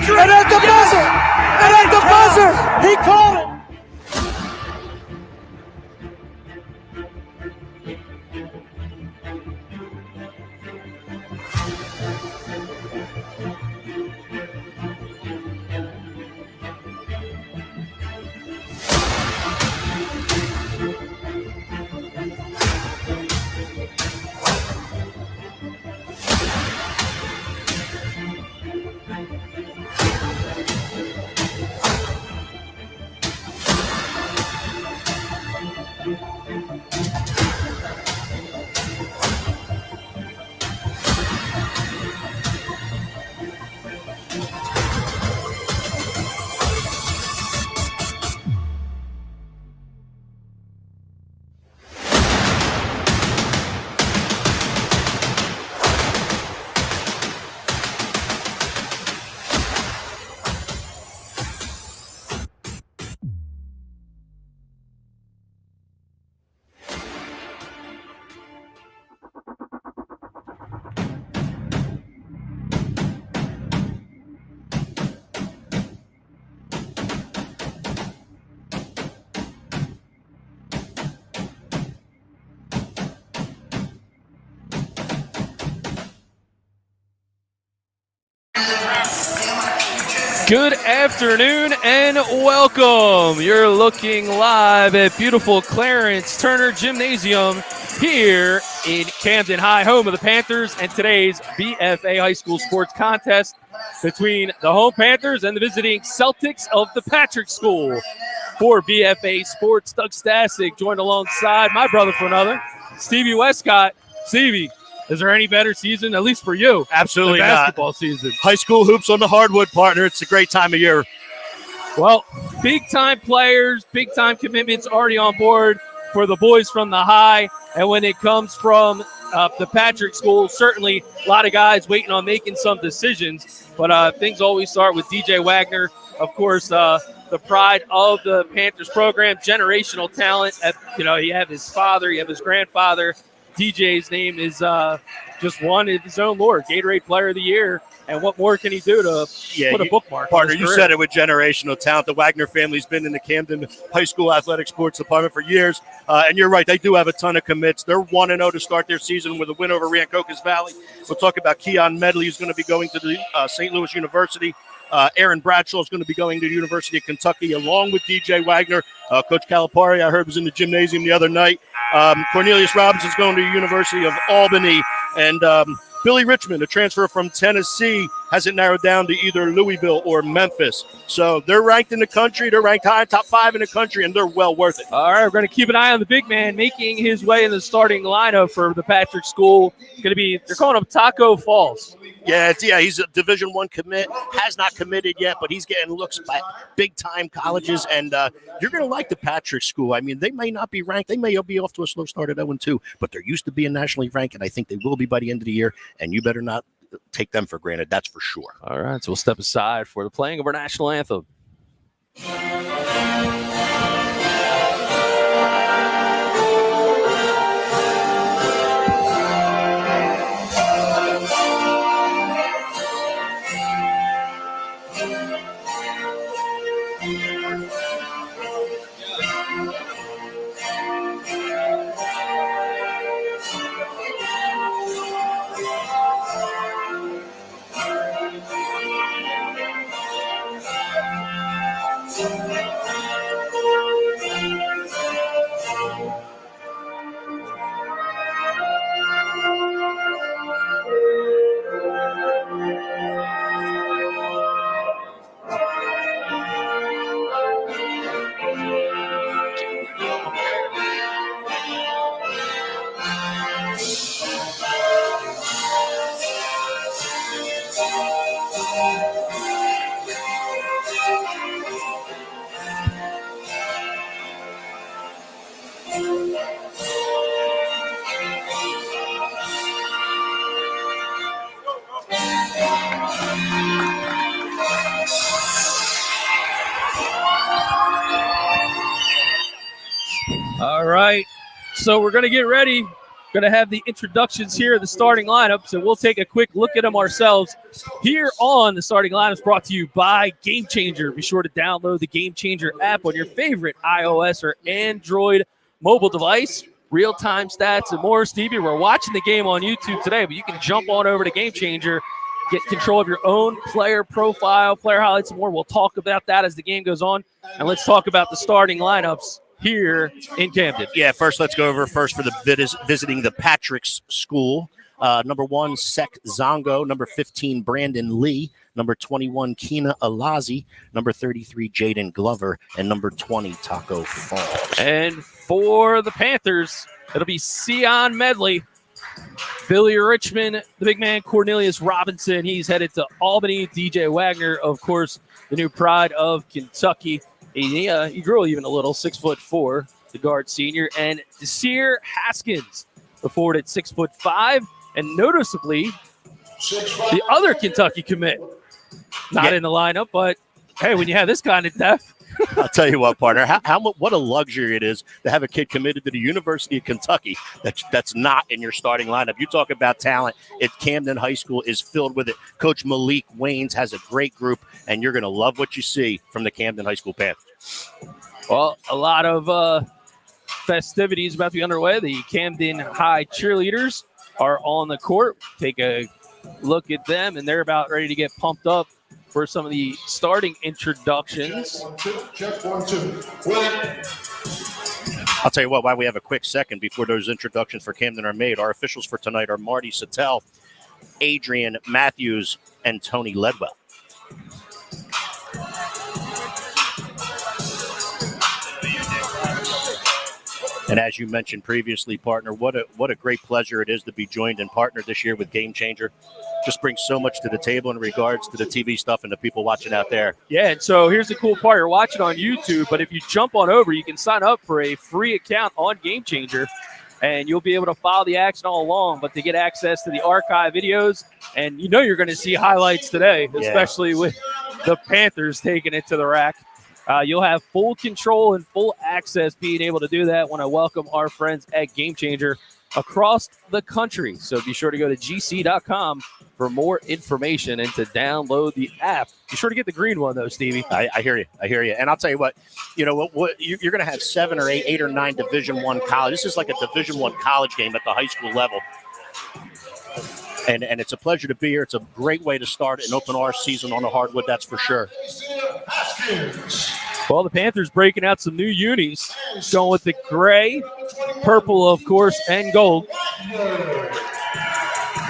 And at the buzzer! And at the buzzer! He called it! Good afternoon and welcome. You're looking live at beautiful Clarence Turner Gymnasium here in Camden High, home of the Panthers, and today's BFA High School Sports Contest between the home Panthers and the visiting Celtics of the Patrick School. For BFA Sports, Doug Stasic, joined alongside my brother for another, Stevie Westcott. Stevie, is there any better season, at least for you? Absolutely than basketball not. Season. High school hoops on the hardwood, partner. It's a great time of year. Well, big-time players, big-time commitments already on board for the boys from the high. And when it comes from the Patrick School, certainly a lot of guys waiting on making some decisions. But things always start with DJ Wagner, of course, the pride of the Panthers program, generational talent. You have his father, you have his grandfather. DJ's name is just one of his own lore, Gatorade Player of the Year. And what more can he do to put a bookmark? Partner, you said it with generational talent. The Wagner family's been in the Camden High School Athletic Sports Department for years. And you're right, they do have a ton of commits. They're 1-0 to start their season with a win over Rancocas Valley. We'll talk about Keon Medley, who's going to be going to the St. Louis University. Aaron Bradshaw is going to be going to the University of Kentucky along with DJ Wagner. Coach Calipari, I heard, was in the gymnasium the other night. Cornelius Robinson's going to the University of Albany. And Billy Richmond, a transfer from Tennessee, has it narrowed down to either Louisville or Memphis. So they're ranked in the country. They're ranked high, top 5 in the country, and they're well worth it. All right, we're going to keep an eye on the big man making his way in the starting lineup for the Patrick School. It's going to be, they're calling him Taco Falls. Yeah, he's a Division I commit, has not committed yet, but he's getting looks by big-time colleges, and you're going to like the Patrick School. I mean, they may not be ranked. They may be off to a slow start at 0-2, but they're used to being nationally ranked, and I think they will be by the end of the year, and you better not take them for granted. That's for sure. All right, so we'll step aside for the playing of our national anthem. All right, so we're going to get ready. Going to have the introductions here of the starting lineup, so we'll take a quick look at them ourselves here on the starting lineups, brought to you by Gamechanger. Be sure to download the Gamechanger app on your favorite iOS or Android mobile device. Real-time stats and more. Stevie, we're watching the game on YouTube today, but you can jump on over to Gamechanger, get control of your own player profile, player highlights, and more. We'll talk about that as the game goes on, and let's talk about the starting lineups here in Camden. Yeah, first let's go over for the visiting the Patrick's School. Number 1, Sek Zongo. Number 15, Brandon Lee. Number 21, Keena Alazi. Number 33, Jaden Glover. And number 20, Taco Falls. And for the Panthers, it'll be Sion Medley, Billy Richmond, the big man, Cornelius Robinson. He's headed to Albany. DJ Wagner, of course, the new pride of Kentucky. He grew even a little, 6'4", the guard senior. And Desir Haskins, the forward at 6'5", and noticeably, the other Kentucky commit. Not in the lineup, but hey, when you have this kind of depth. I'll tell you what, partner, what a luxury it is to have a kid committed to the University of Kentucky that's not in your starting lineup. You talk about talent. Camden High School is filled with it. Coach Malik Waynes has a great group, and you're going to love what you see from the Camden High School Panthers. Well, a lot of festivities about to be underway. The Camden High cheerleaders are on the court. Take a look at them, and they're about ready to get pumped up for some of the starting introductions. I'll tell you what, while we have a quick second before those introductions for Camden are made, our officials for tonight are Marty Sattel, Adrian Matthews, and Tony Ledwell. And as you mentioned previously, partner, what a great pleasure it is to be joined and partnered this year with Gamechanger. Just brings so much to the table in regards to the TV stuff and the people watching out there. Yeah, and so here's the cool part. You're watching on YouTube, but if you jump on over, you can sign up for a free account on Gamechanger, and you'll be able to follow the action all along, but to get access to the archive videos, and you know you're going to see highlights today, especially with the Panthers taking it to the rack. You'll have full control and full access being able to do that. I want to welcome our friends at Gamechanger across the country. So be sure to go to gc.com for more information and to download the app. Be sure to get the green one, though, Stevie. I hear you. And I'll tell you what, you're going to have 7 or 8 or 9 Division I college. This is like a Division I college game at the high school level. And it's a pleasure to be here. It's a great way to start an open R season on the hardwood, that's for sure. Well, the Panthers breaking out some new unis, going with the gray, purple, of course, and gold.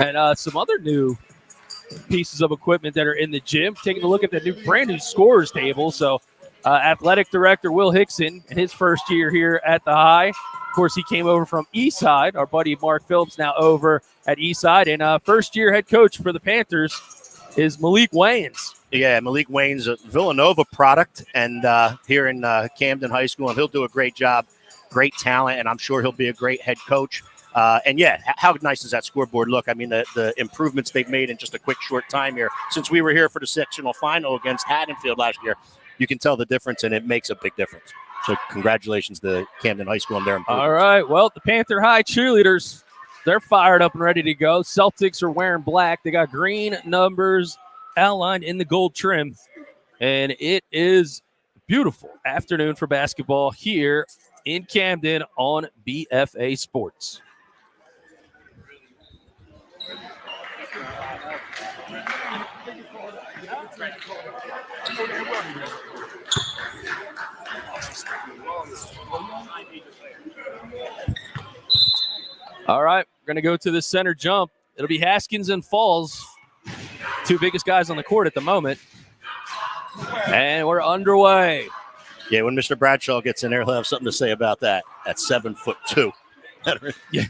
And some other new pieces of equipment that are in the gym. Taking a look at the brand new scorers table. So athletic director Will Hickson, in his first year here at the High. Of course, he came over from Eastside. Our buddy Mark Phillips now over at Eastside. And first-year head coach for the Panthers is Malik Waynes. Yeah, Malik Waynes, a Villanova product, and here in Camden High School, and he'll do a great job. Great talent, and I'm sure he'll be a great head coach. And yeah, how nice does that scoreboard look? I mean, the improvements they've made in just a quick, short time here. Since we were here for the sectional final against Haddonfield last year, you can tell the difference, and it makes a big difference. So congratulations to Camden High School on their improvement. All right, well, the Panther High cheerleaders, they're fired up and ready to go. Celtics are wearing black. They got green numbers outlined in the gold trim, and it is a beautiful afternoon for basketball here in Camden on BFA Sports. All right, we're going to go to the center jump. It'll be Haskins and Falls, two biggest guys on the court at the moment. And we're underway. Yeah, when Mr. Bradshaw gets in there, he'll have something to say about that at 7'2". Yeah.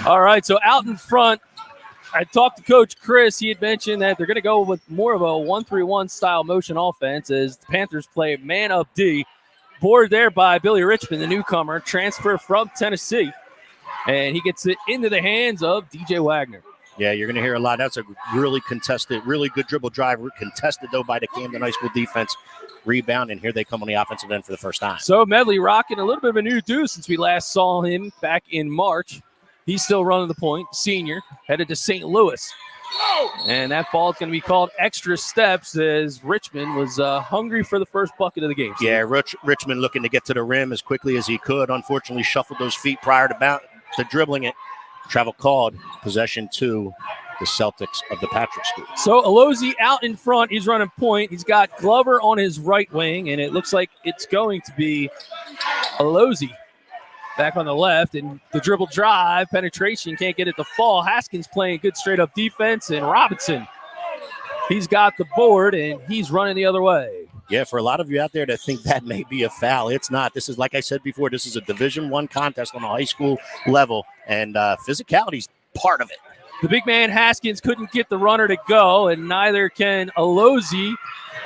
All right, so out in front, I talked to Coach Chris. He had mentioned that they're going to go with more of a 1-3-1 style motion offense as the Panthers play man up D. Board there by Billy Richmond, the newcomer, transfer from Tennessee. And he gets it into the hands of DJ Wagner. Yeah, you're going to hear a lot. That's a really contested, really good dribble drive. Contested, though, by the Camden High School defense. Rebound, and here they come on the offensive end for the first time. So Medley rocking a little bit of a new do since we last saw him back in March. He's still running the point. Senior headed to St. Louis. And that ball is going to be called extra steps as Richmond was hungry for the first bucket of the game. Yeah, Richmond looking to get to the rim as quickly as he could. Unfortunately, shuffled those feet prior to dribbling it. Travel called, possession to the Celtics of the Patrick School. So Alozi out in front. He's running point. He's got Glover on his right wing, and it looks like it's going to be Alozi back on the left, and the dribble drive, penetration, can't get it to fall. Haskins playing good straight-up defense, and Robinson, he's got the board, and he's running the other way. Yeah, for a lot of you out there that think that may be a foul, it's not. This is, like I said before, this is a Division I contest on a high school level, and physicality's part of it. The big man Haskins couldn't get the runner to go, and neither can Alozi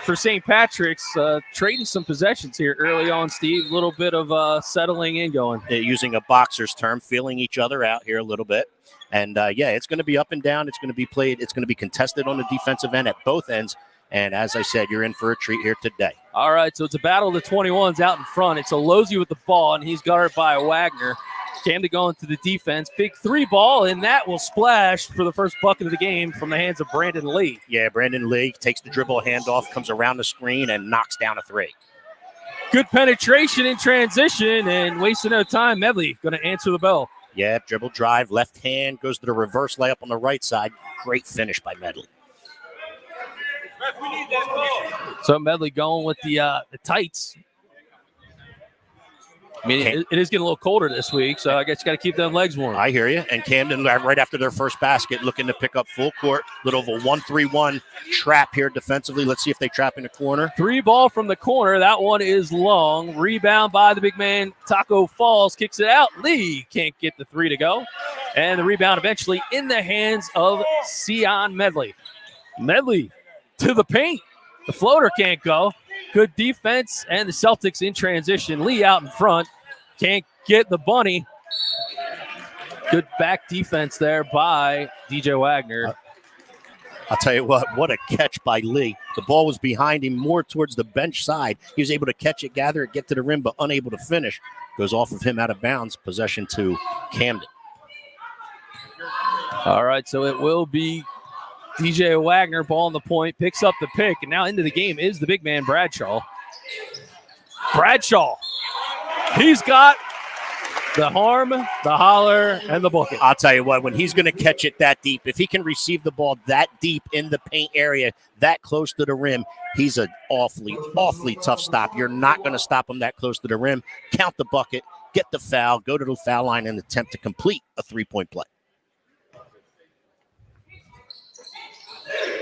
for St. Patrick's. Trading some possessions here early on, Steve. A little bit of settling in going. Using a boxer's term, feeling each other out here a little bit. And, yeah, it's going to be up and down. It's going to be played. It's going to be contested on the defensive end at both ends. And as I said, you're in for a treat here today. All right, so it's a battle of the 21s out in front. It's Alozi with the ball, and he's guarded by Wagner. Camden going to the defense. Big three ball, and that will splash for the first bucket of the game from the hands of Brandon Lee. Yeah, Brandon Lee takes the dribble handoff, comes around the screen, and knocks down a three. Good penetration in transition, and wasting no time, Medley going to answer the bell. Yeah, dribble drive, left hand, goes to the reverse layup on the right side. Great finish by Medley. So Medley going with the tights. I mean, it is getting a little colder this week, so I guess you got to keep them legs warm. I hear you. And Camden, right after their first basket, looking to pick up full court. Little of a 1-3-1 trap here defensively. Let's see if they trap in the corner. Three ball from the corner. That one is long. Rebound by the big man. Taco Falls kicks it out. Lee can't get the three to go. And the rebound eventually in the hands of Sion Medley. Medley to the paint. The floater can't go. Good defense, and the Celtics in transition. Lee out in front. Can't get the bunny. Good back defense there by DJ Wagner. I'll tell you what a catch by Lee. The ball was behind him, more towards the bench side. He was able to catch it, gather it, get to the rim, but unable to finish. Goes off of him out of bounds. Possession to Camden. All right, so it will be DJ Wagner, ball on the point, picks up the pick, and now into the game is the big man, Bradshaw. Bradshaw, he's got the harm, the holler, and the bucket. I'll tell you what, when he's going to catch it that deep, if he can receive the ball that deep in the paint area, that close to the rim, he's an awfully, awfully tough stop. You're not going to stop him that close to the rim. Count the bucket, get the foul, go to the foul line, and attempt to complete a three-point play.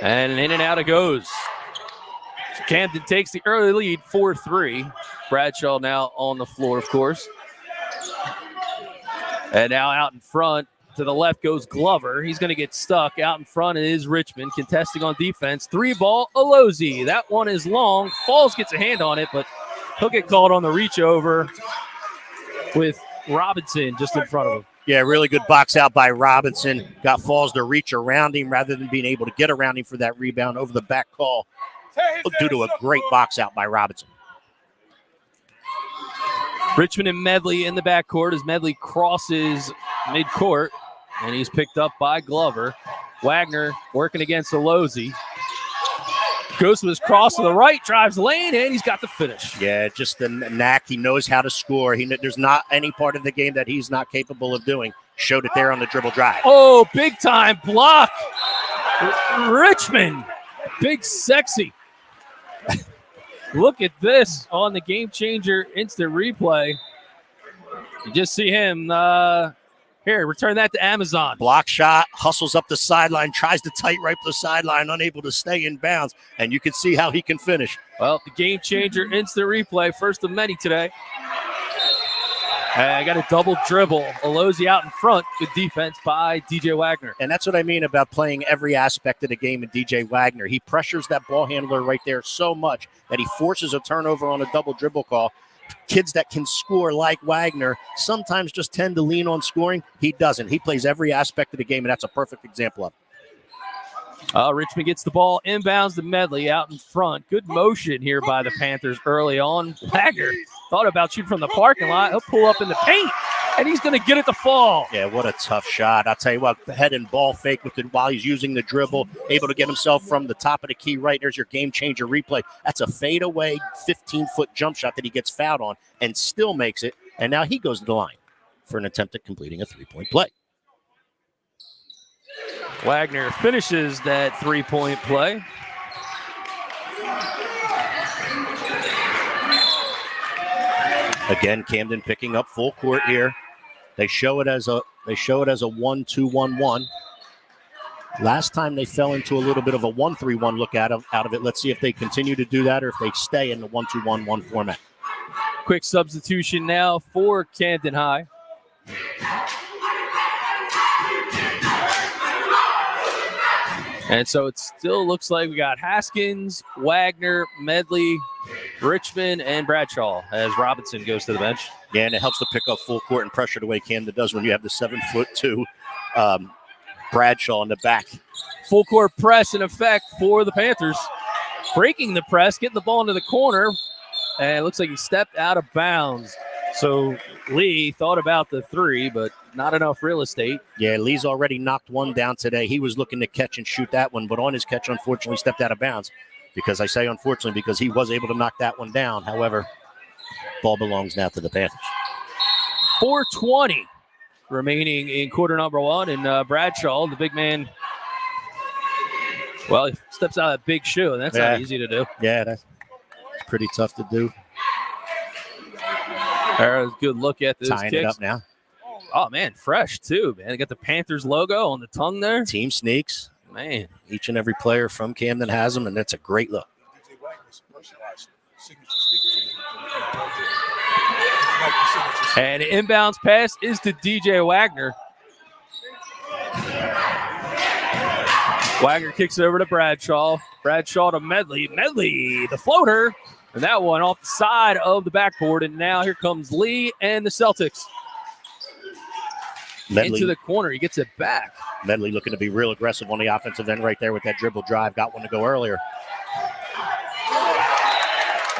And in and out it goes. Camden takes the early lead, 4-3. Bradshaw now on the floor, of course. And now out in front, to the left goes Glover. He's going to get stuck. Out in front is Richmond, contesting on defense. Three ball, Alozi. That one is long. Falls gets a hand on it, but he'll get called on the reach over with Robinson just in front of him. Yeah, really good box out by Robinson. Got Falls to reach around him rather than being able to get around him for that rebound over the back call due to a great box out by Robinson. Richmond and Medley in the backcourt as Medley crosses midcourt, and he's picked up by Glover. Wagner working against Alozi. Goes with his cross to the right, drives the lane, and he's got the finish. Yeah, just the knack. He knows how to score. There's not any part of the game that he's not capable of doing. Showed it there on the dribble drive. Oh, big time block. Richmond, big sexy. Look at this on the Gamechanger instant replay. You just see him here, return that to Amazon. Block shot, hustles up the sideline, tries to tight right the sideline, unable to stay in bounds, and you can see how he can finish. Well, the Gamechanger instant replay, first of many today. I got a double dribble. Alozi out in front. Good defense by DJ Wagner. And that's what I mean about playing every aspect of the game in DJ Wagner. He pressures that ball handler right there so much that he forces a turnover on a double dribble call. Kids that can score like Wagner sometimes just tend to lean on scoring. He doesn't. He plays every aspect of the game, and that's a perfect example of it. Richmond gets the ball inbounds to Medley out in front. Good motion here by the Panthers early on. Wagner thought about shooting from the parking lot. He'll pull up in the paint and he's going to get it to fall. Yeah, what a tough shot. I'll tell you what, the head and ball fake with it while he's using the dribble, able to get himself from the top of the key right. There's your game changer replay. That's a fadeaway 15-foot jump shot that he gets fouled on and still makes it. And now he goes to the line for an attempt at completing a three-point play. Wagner finishes that three-point play. Again, Camden picking up full court here. They show it as a 1-2-1-1. Last time they fell into a little bit of a 1-3-1 look out of it. Let's see if they continue to do that or if they stay in the 1-2-1-1 format. Quick substitution now for Camden High. And so it still looks like we got Haskins, Wagner, Medley, Richmond, and Bradshaw as Robinson goes to the bench. Yeah, and it helps to pick up full court and pressure the way Camden does when you have the 7'2" Bradshaw in the back. Full court press in effect for the Panthers. Breaking the press, getting the ball into the corner, and it looks like he stepped out of bounds. So Lee thought about the three, but not enough real estate. Yeah, Lee's already knocked one down today. He was looking to catch and shoot that one, but on his catch, unfortunately, stepped out of bounds. Because I say unfortunately, because he was able to knock that one down. However, ball belongs now to the Panthers. 4:20 remaining in quarter number one, and Bradshaw, the big man, well, he steps out of that big shoe, and that's not easy to do. Yeah, that's pretty tough to do. There's a good look at this. Tying kicks. it up now. Oh, man, fresh, too, man. They got the Panthers logo on the tongue there. Team sneaks. Man. Each and every player from Camden has them, and that's a great look. And the inbounds pass is to DJ Wagner. Wagner kicks it over to Bradshaw. Bradshaw to Medley. Medley, the floater. And that one off the side of the backboard. And now here comes Lee and the Celtics. Medley, into the corner. He gets it back. Medley looking to be real aggressive on the offensive end right there with that dribble drive. Got one to go earlier.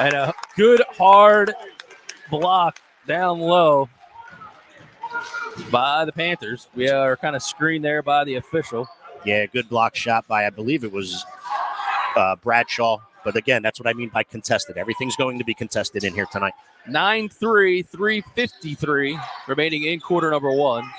And a good hard block down low by the Panthers. We are kind of screened there by the official. Yeah, good block shot by, I believe it was Bradshaw. But again, that's what I mean by contested. Everything's going to be contested in here tonight. 9-3, 3:53 remaining in quarter number one.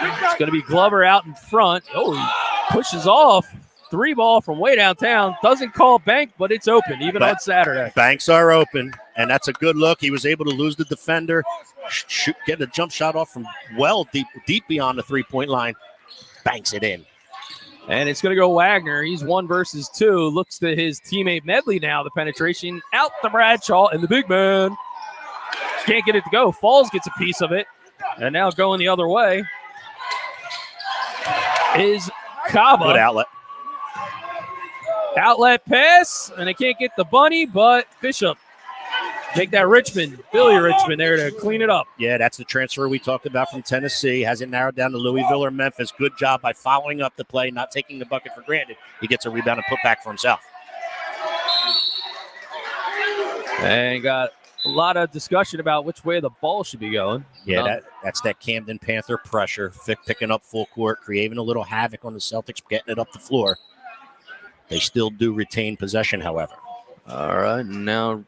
It's going to be Glover out in front. Oh, he pushes off. Three ball from way downtown. Doesn't call bank, but it's open, even on Saturday. Banks are open, and that's a good look. He was able to lose the defender, get a jump shot off from well deep beyond the three-point line. Banks it in. And it's going to go Wagner. He's 1 versus 2. Looks to his teammate Medley now. The penetration out to Bradshaw, and the big man can't get it to go. Falls gets a piece of it. And now going the other way is Kaba. Good outlet. Outlet pass, and they can't get the bunny, but Bishop make that Billy Richmond there to clean it up. Yeah, that's the transfer we talked about from Tennessee. Hasn't narrowed down to Louisville or Memphis. Good job by following up the play, not taking the bucket for granted. He gets a rebound and put back for himself. And got a lot of discussion about which way the ball should be going. Yeah, that's that Camden Panther pressure, picking up full court, creating a little havoc on the Celtics, getting it up the floor. They still do retain possession, however. All right, now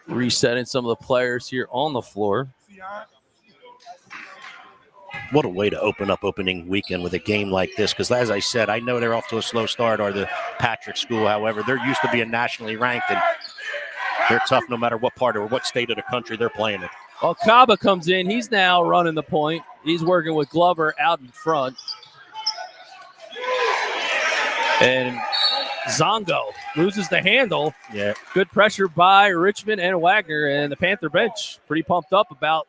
resetting some of the players here on the floor. What a way to open up opening weekend with a game like this, because as I said, I know they're off to a slow start, or the Patrick School. However, they're used to being nationally ranked, and they're tough no matter what part or what state of the country they're playing in. Well, Kaba comes in. He's now running the point. He's working with Glover out in front. And Zongo loses the handle. Yeah. Good pressure by Richmond and Wagner, and the Panther bench pretty pumped up about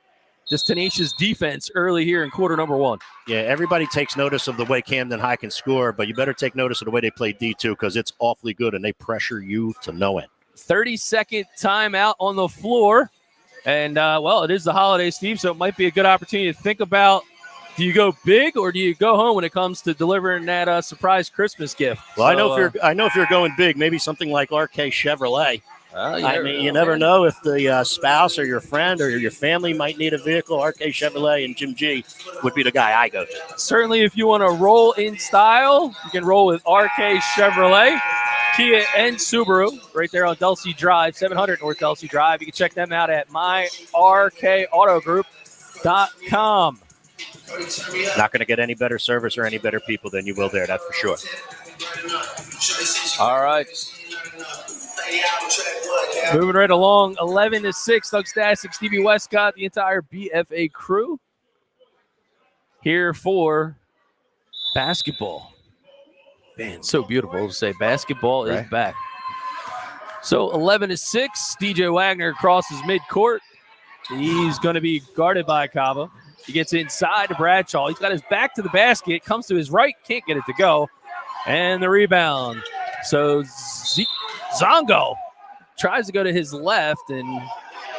this tenacious defense early here in quarter number one. Yeah, everybody takes notice of the way Camden High can score, but you better take notice of the way they play D2 because it's awfully good, and they pressure you to no end. 30-second timeout on the floor. And, well, it is the holidays, Steve, so it might be a good opportunity to think about, do you go big or do you go home when it comes to delivering that surprise Christmas gift? Well, so, I know if you're going big, maybe something like RK Chevrolet. I mean, you never know if the spouse or your friend or your family might need a vehicle. RK Chevrolet and Jim G would be the guy I go to. Certainly, if you want to roll in style, you can roll with RK Chevrolet, Kia, and Subaru right there on Delsey Drive, 700 North Delsey Drive. You can check them out at myrkautogroup.com. Not going to get any better service or any better people than you will there, that's for sure. All right. Moving right along, 11-6, Doug Stasic, Stevie Westcott, the entire BFA crew here for basketball. Man, so beautiful to say basketball is back. So 11-6, DJ Wagner crosses midcourt. He's going to be guarded by Cava. He gets inside to Bradshaw. He's got his back to the basket, comes to his right, can't get it to go. And the rebound. So Zongo tries to go to his left, and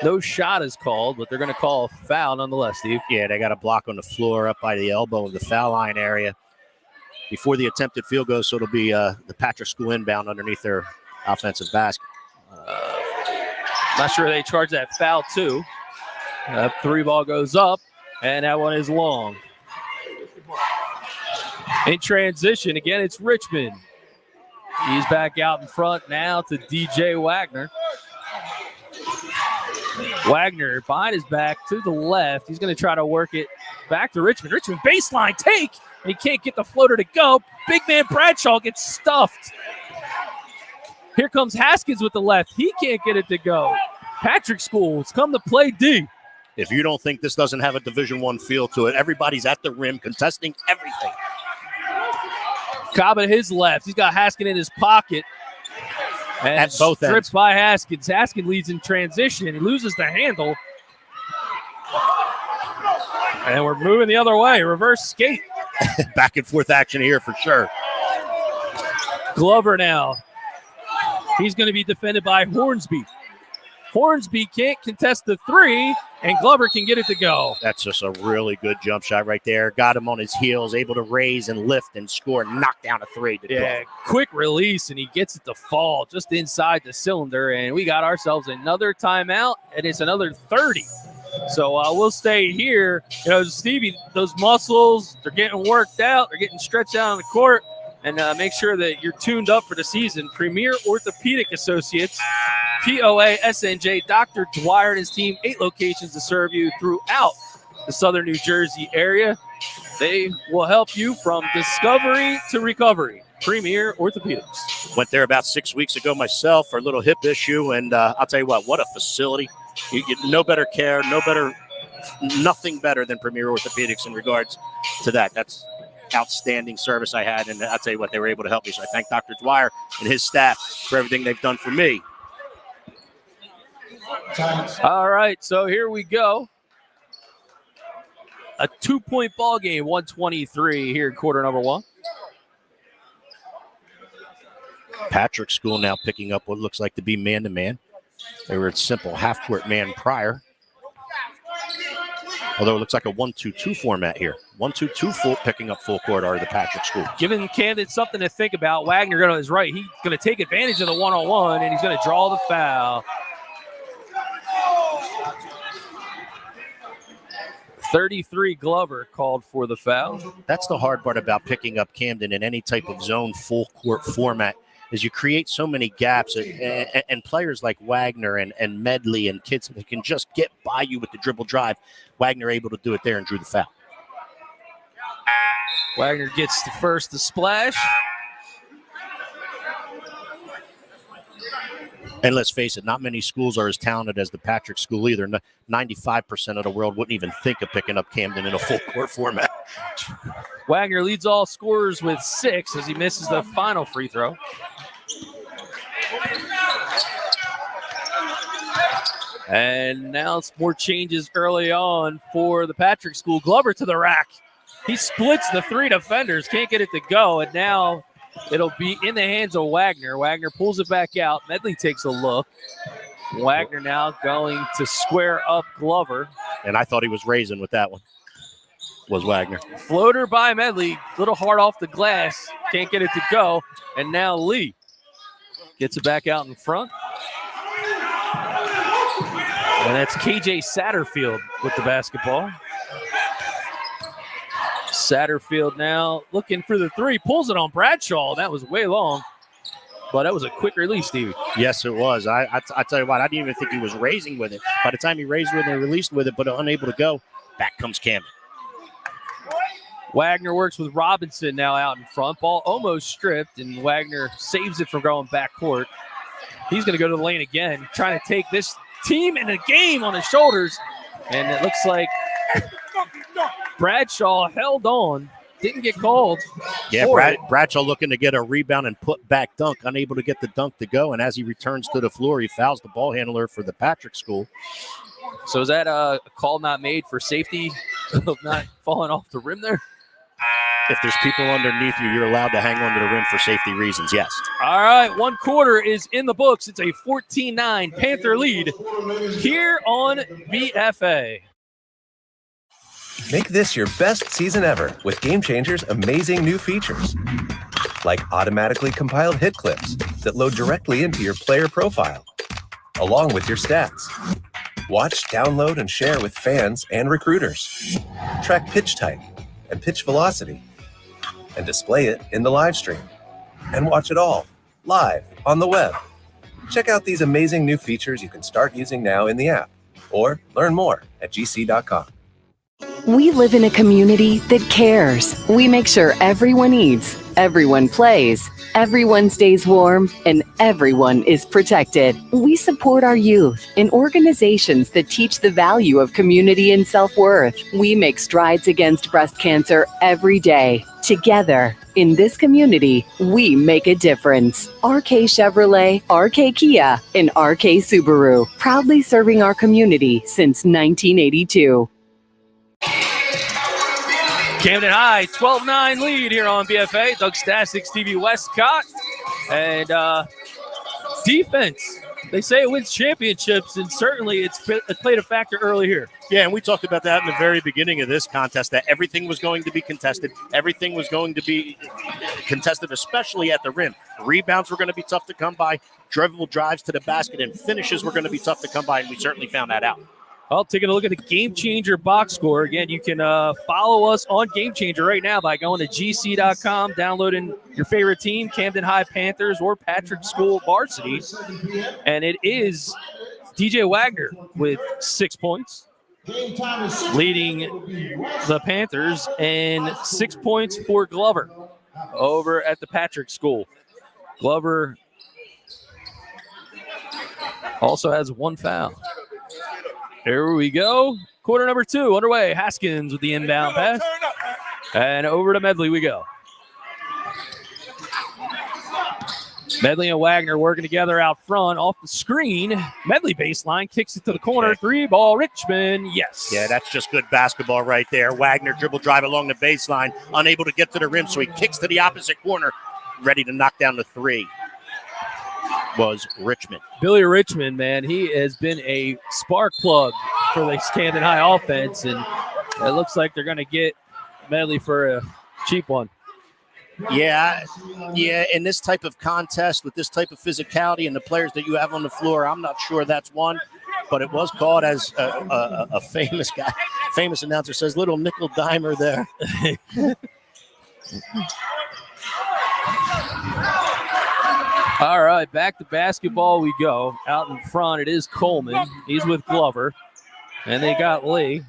no shot is called, but they're going to call a foul nonetheless, Steve. Yeah, they got a block on the floor up by the elbow of the foul line area before the attempted field goes, so it'll be the Patrick School inbound underneath their offensive basket. Not sure they charge that foul, too. Three ball goes up, and that one is long. In transition, again, it's Richmond. He's back out in front now to DJ Wagner. Wagner behind his back to the left. He's going to try to work it back to Richmond. Richmond baseline take, and he can't get the floater to go. Big man Bradshaw gets stuffed. Here comes Haskins with the left. He can't get it to go. Patrick School has come to play D. If you don't think this doesn't have a Division I feel to it, everybody's at the rim contesting everything. Cobb at his left. He's got Haskins in his pocket. And at both ends. Stripped by Haskins. Haskins leads in transition. He loses the handle. And we're moving the other way. Reverse skate. Back and forth action here for sure. Glover now. He's going to be defended by Hornsby. Hornsby can't contest the three, and Glover can get it to go. That's just a really good jump shot right there. Got him on his heels, able to raise and lift and score, knock down a three. Quick release, and he gets it to fall just inside the cylinder, and we got ourselves another timeout, and it's another 30. So we'll stay here. You know, Stevie, those muscles, they're getting worked out. They're getting stretched out on the court. And make sure that you're tuned up for the season. Premier Orthopedic Associates, POA SNJ, Dr. Dwyer and his team, 8 locations to serve you throughout the southern New Jersey area. They will help you from discovery to recovery. Premier Orthopedics. Went there about 6 weeks ago myself for a little hip issue, and I'll tell you what a facility. You get no better care, nothing better than Premier Orthopedics in regards to that. That's outstanding service I had, and I'll tell you what, they were able to help me. So I thank Dr. Dwyer and his staff for everything they've done for me. All right, so here we go. A 2-point ball game, 123 here in quarter number 1. Patrick School now picking up what looks like to be man-to-man. They were at simple half-court man prior. Although it looks like a 1-2-2 format here. 1-2-2 full, picking up full court are the Patrick School. Giving Camden something to think about. Wagner going on his right. He's going to take advantage of the one-on-one, and he's going to draw the foul. 33 Glover called for the foul. That's the hard part about picking up Camden in any type of zone full court format, is you create so many gaps, and players like Wagner and Medley and kids that can just get by you with the dribble drive. Wagner able to do it there and drew the foul. Wagner gets the first to splash. And let's face it, not many schools are as talented as the Patrick School either. 95% of the world wouldn't even think of picking up Camden in a full court format. Wagner leads all scorers with 6 as he misses the final free throw. And now it's more changes early on for the Patrick School. Glover to the rack. He splits the 3 defenders, can't get it to go, and now it'll be in the hands of Wagner. Wagner pulls it back out. Medley takes a look. Wagner now going to square up Glover. And I thought he was raising with that one, was Wagner. Floater by Medley, little hard off the glass, can't get it to go. And now Lee gets it back out in front. And that's KJ Satterfield with the basketball. Satterfield now looking for the three. Pulls it on Bradshaw. That was way long. But that was a quick release, Stevie. Yes, it was. I tell you what, I didn't even think he was raising with it. By the time he raised with it and released with it, but unable to go, back comes Camden. Wagner works with Robinson now out in front. Ball almost stripped, and Wagner saves it from going backcourt. He's going to go to the lane again, trying to take this team in the game on his shoulders. And it looks like Bradshaw held on. Didn't get called. Yeah, Bradshaw looking to get a rebound and put back dunk, unable to get the dunk to go. And as he returns to the floor, he fouls the ball handler for the Patrick School. So is that a call not made for safety of not falling off the rim there? If there's people underneath you, you're allowed to hang on to the rim for safety reasons, yes. All right, 1 quarter is in the books. It's a 14-9 Panther lead here on BFA. Make this your best season ever with Gamechanger's amazing new features. Like automatically compiled hit clips that load directly into your player profile, along with your stats. Watch, download, and share with fans and recruiters. Track pitch type and pitch velocity, and display it in the live stream. And watch it all, live, on the web. Check out these amazing new features you can start using now in the app, or learn more at gc.com. We live in a community that cares. We make sure everyone eats, everyone plays, everyone stays warm, and everyone is protected. We support our youth in organizations that teach the value of community and self-worth. We make strides against breast cancer every day. Together, in this community, we make a difference. RK Chevrolet, RK Kia, and RK Subaru, proudly serving our community since 1982. Camden High, 12-9 lead here on BFA. Doug Stasek, Stevie Westcott. And defense, they say it wins championships, and certainly it played a factor early here. Yeah, and we talked about that in the very beginning of this contest, that everything was going to be contested. Everything was going to be contested, especially at the rim. Rebounds were going to be tough to come by. Dribble drives to the basket and finishes were going to be tough to come by, and we certainly found that out. Well, taking a look at the Gamechanger box score. Again, you can follow us on Gamechanger right now by going to gc.com, downloading your favorite team, Camden High Panthers or Patrick School Varsity. And it is DJ Wagner with 6 points, leading the Panthers, and 6 points for Glover over at the Patrick School. Glover also has 1 foul. Here we go. Quarter number 2 underway. Haskins with the inbound pass. And over to Medley we go. Medley and Wagner working together out front off the screen. Medley baseline, kicks it to the corner. 3-ball Richmond, yes. Yeah, that's just good basketball right there. Wagner dribble drive along the baseline, unable to get to the rim, so he kicks to the opposite corner, ready to knock down the 3. Was Richmond. Billy Richmond, man, he has been a spark plug for the Camden High offense, and it looks like they're going to get Medley for a cheap one. Yeah, in this type of contest with this type of physicality and the players that you have on the floor, I'm not sure that's one, but it was called, as a famous announcer says, little nickel dimer there. All right, back to basketball we go. Out in front, it is Coleman. He's with Glover. And they got Lee.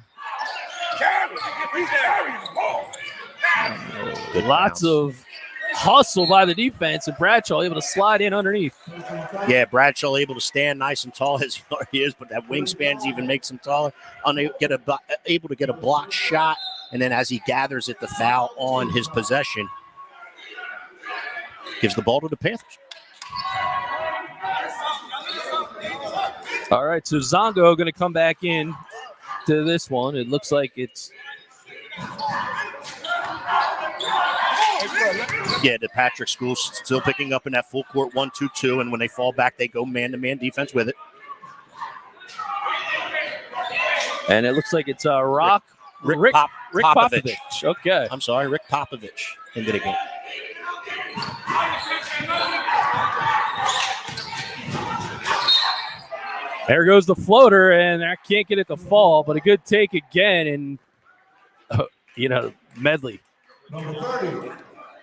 Lots of hustle by the defense, and Bradshaw able to slide in underneath. Yeah, Bradshaw able to stand nice and tall as he is, but that wingspan even makes him taller. Able to get a block shot, and then as he gathers it, the foul on his possession gives the ball to the Panthers. All right, so Zongo going to come back in to this one. It looks like it's... Yeah, the Patrick School's still picking up in that full court 1-2-2, and when they fall back, they go man-to-man defense with it. And it looks like it's Rick Popovich. Okay. I'm sorry, Rick Popovich into the game. There goes the floater, and I can't get it to fall, but a good take again, and, Medley.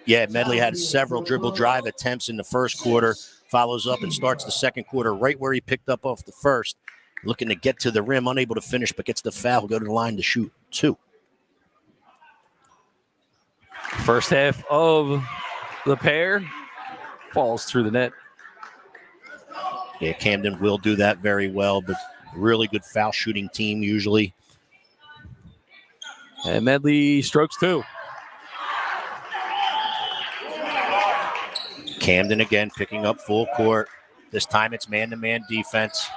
Yeah, Medley had several dribble drive attempts in the first quarter, follows up and starts the second quarter right where he picked up off the first, looking to get to the rim, unable to finish, but gets the foul, go to the line to shoot 2. First half of the pair falls through the net. Yeah, Camden will do that very well, but really good foul shooting team usually. And Medley strokes 2. Camden again picking up full court. This time it's man-to-man defense.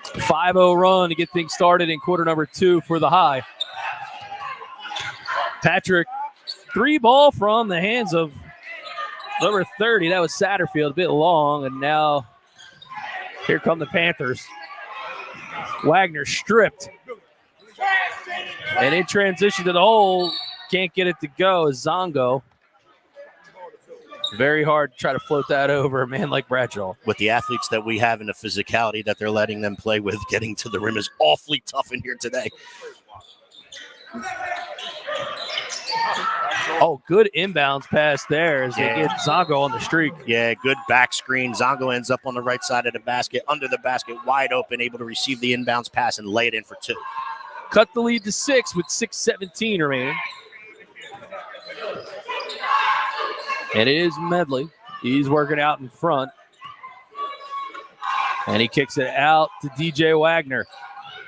5-0 run to get things started in quarter number 2 for the High. Patrick, 3 ball from the hands of number 30. That was Satterfield, a bit long, and now here come the Panthers. Wagner stripped. And in transition to the hole, can't get it to go as Zongo. Very hard to try to float that over a man like Bradshaw. With the athletes that we have and the physicality that they're letting them play with, getting to the rim is awfully tough in here today. Oh, good inbounds pass there as they get Zongo on the streak. Yeah, good back screen. Zongo ends up on the right side of the basket, under the basket, wide open, able to receive the inbounds pass and lay it in for 2. Cut the lead to 6 with 6:17 remaining. And it is Medley. He's working out in front. And he kicks it out to DJ Wagner.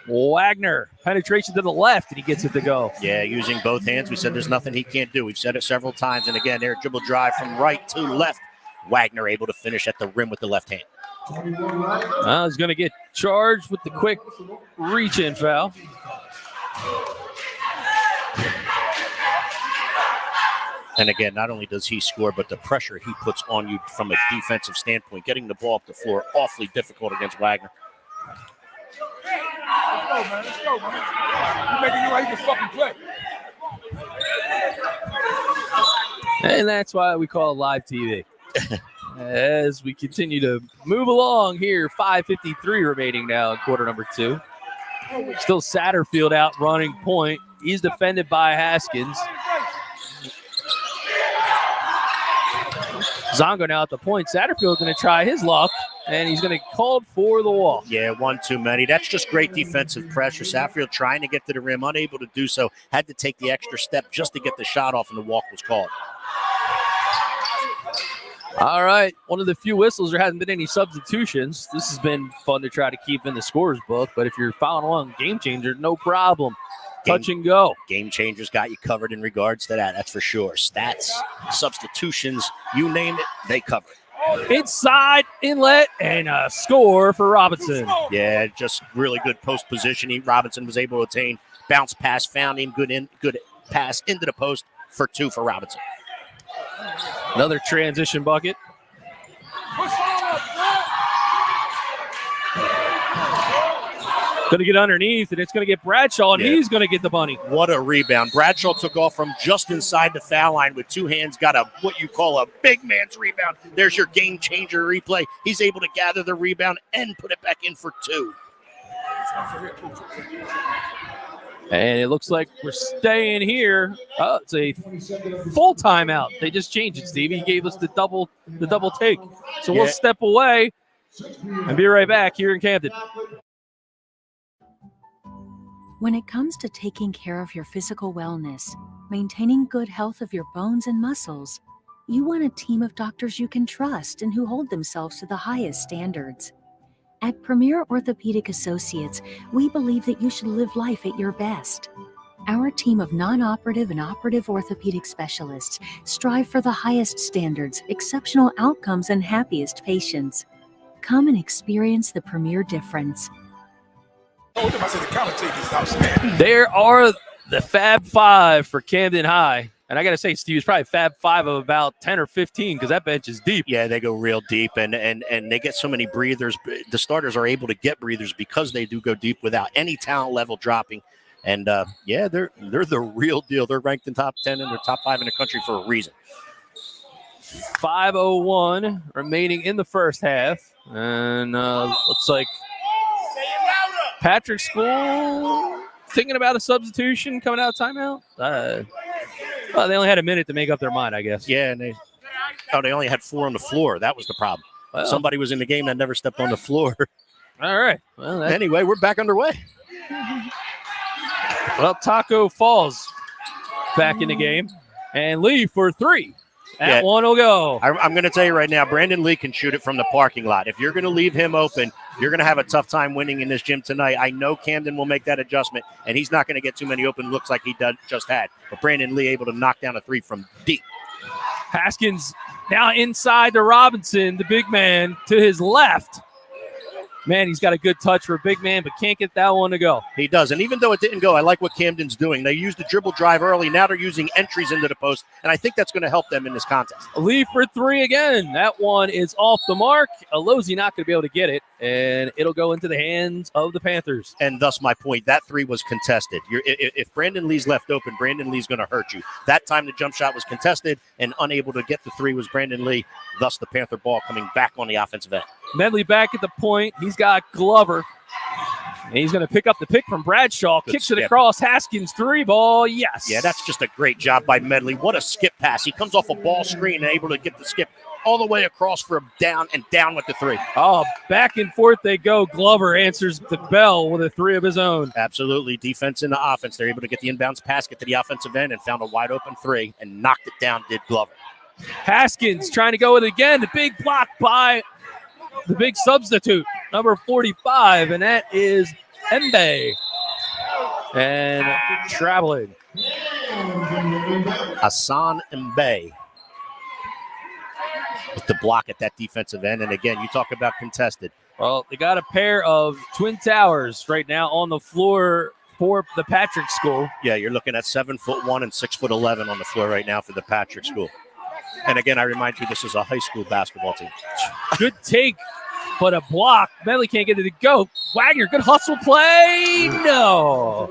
Wagner, penetration to the left, and he gets it to go. Yeah, using both hands. We said there's nothing he can't do. We've said it several times. And again, there, dribble drive from right to left. Wagner able to finish at the rim with the left hand. He's going to get charged with the quick reach-in foul. And again, not only does he score, but the pressure he puts on you from a defensive standpoint, getting the ball up the floor, awfully difficult against Wagner. Let's go, man. Let's go, man. You're making you like you can fucking play. And that's why we call it live TV. As we continue to move along here, 5:53 remaining now in quarter number 2. Still Satterfield out running point. He's defended by Haskins. Zongo now at the point. Satterfield going to try his luck, and he's going to call for the walk. Yeah, one too many. That's just great defensive pressure. Satterfield trying to get to the rim, unable to do so. Had to take the extra step just to get the shot off, and the walk was called. All right, one of the few whistles. There hasn't been any substitutions. This has been fun to try to keep in the scorer's book, but if you're following along Gamechanger, no problem. Touch and go. Gamechangers got you covered in regards to that, that's for sure. Stats, substitutions, you name it, they cover it. Inside, inlet, and a score for Robinson. Yeah, just really good post positioning. Robinson was able to attain. Bounce pass, found him. Good pass into the post for 2 for Robinson. Another transition bucket. Going to get underneath, and it's going to get Bradshaw, and he's going to get the bunny. What a rebound. Bradshaw took off from just inside the foul line with 2 hands, got a what you call a big man's rebound. There's your game changer replay. He's able to gather the rebound and put it back in for 2. And it looks like we're staying here. Oh, it's a full timeout. They just changed it, Stevie. He gave us the double take. So we'll step away and be right back here in Camden. When it comes to taking care of your physical wellness, maintaining good health of your bones and muscles, you want a team of doctors you can trust and who hold themselves to the highest standards. At Premier Orthopedic Associates, we believe that you should live life at your best. Our team of non-operative and operative orthopedic specialists strive for the highest standards, exceptional outcomes, and happiest patients. Come and experience the Premier difference. There are the Fab Five for Camden High. And I got to say, Steve, it's probably Fab Five of about 10 or 15 because that bench is deep. Yeah, they go real deep, and they get so many breathers. The starters are able to get breathers because they do go deep without any talent level dropping. And, they're the real deal. They're ranked in top 10 and they're top 5 in the country for a reason. 5:01 remaining in the first half. And looks like Patrick School thinking about a substitution coming out of timeout. Well, they only had a minute to make up their mind, I guess. Yeah, and they only had 4 on the floor. That was the problem. Well, Somebody was in the game that never stepped on the floor. all right. Well, Anyway, we're back underway. Well, Taco Falls back in the game. And Lee for 3. That one will go. I'm going to tell you right now, Brandon Lee can shoot it from the parking lot. If you're going to leave him open, you're going to have a tough time winning in this gym tonight. I know Camden will make that adjustment, and he's not going to get too many open looks like he just had. But Brandon Lee able to knock down a 3 from deep. Haskins now inside to Robinson, the big man to his left. Man, he's got a good touch for a big man, but can't get that one to go. He does. And even though it didn't go, I like what Camden's doing. They used the dribble drive early. Now they're using entries into the post, and I think that's going to help them in this contest. Lee for 3 again. That one is off the mark. Alozi not going to be able to get it, and it'll go into the hands of the Panthers. And thus my point, that 3 was contested. If Brandon Lee's left open, Brandon Lee's going to hurt you. That time the jump shot was contested, and unable to get the 3 was Brandon Lee. Thus the Panther ball coming back on the offensive end. Medley back at the point. He's got Glover. And he's going to pick up the pick from Bradshaw. Good Kicks skip. it across. Haskins 3 ball. Yes. Yeah, that's just a great job by Medley. What a skip pass. He comes off a ball screen and able to get the skip all the way across for a down with the 3. Oh, back and forth they go. Glover answers the bell with a 3 of his own. Absolutely. Defense in the offense. They're able to get the inbounds pass, get to the offensive end, and found a wide open 3 and knocked it down, did Glover. Haskins trying to go with it again. The big block by the big substitute, number 45, and that is Mbe. And traveling. Hassan Mbe with the block at that defensive end. And again, you talk about contested. Well, they got a pair of twin towers right now on the floor for the Patrick School. Yeah, you're looking at 7'1" and 6'11" on the floor right now for the Patrick School. And again, I remind you, this is a high school basketball team. Good take, but a block. Medley can't get it to go. Wagner, good hustle play. No.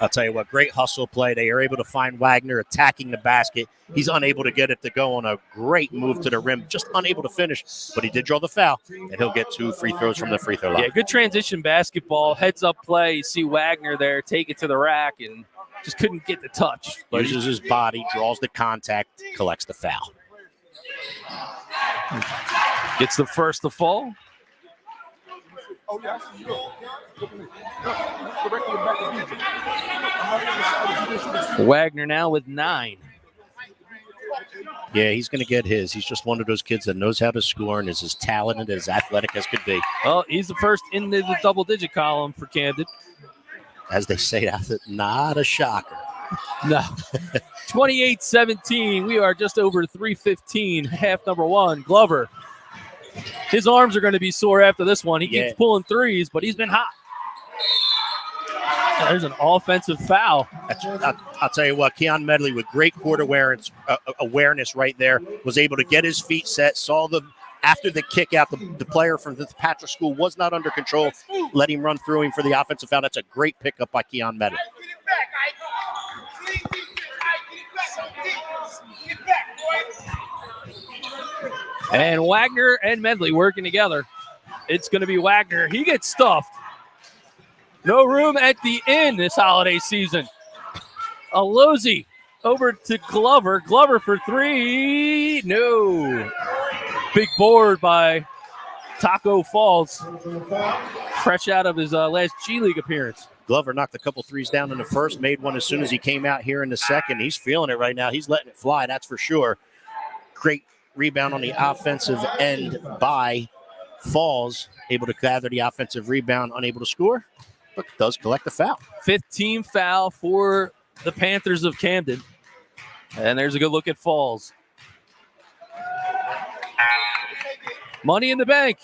I'll tell you what, great hustle play. They are able to find Wagner attacking the basket. He's unable to get it to go on a great move to the rim, just unable to finish. But he did draw the foul, and he'll get 2 free throws from the free throw line. Yeah, good transition basketball. Heads up play. You see Wagner there take it to the rack and just couldn't get the touch. But Uses his body, draws the contact, collects the foul. Gets the first to fall. Wagner now with 9. Yeah, he's going to get his. He's just one of those kids that knows how to score and is as talented, as athletic as could be. Well, he's the first in the double-digit column for Camden. As they say, not a shocker. No. 28-17. We are just over 3:15. Half number 1. Glover. His arms are going to be sore after this one. He keeps pulling threes, but he's been hot. There's an offensive foul. I'll tell you what, Keon Medley with great court awareness right there, was able to get his feet set, saw after the kick out, the player from the Patrick School was not under control, let him run through him for the offensive foul. That's a great pickup by Keon Medley. And Wagner and Medley working together. It's going to be Wagner. He gets stuffed. No room at the inn this holiday season. Alozi over to Glover. Glover for 3. No. Big board by Taco Falls. Fresh out of his last G League appearance. Glover knocked a couple threes down in the first, made one as soon as he came out here in the second. He's feeling it right now. He's letting it fly, that's for sure. Great rebound on the offensive end by Falls. Able to gather the offensive rebound, unable to score, but does collect the foul. 15 foul for the Panthers of Camden. And there's a good look at Falls. Money in the bank.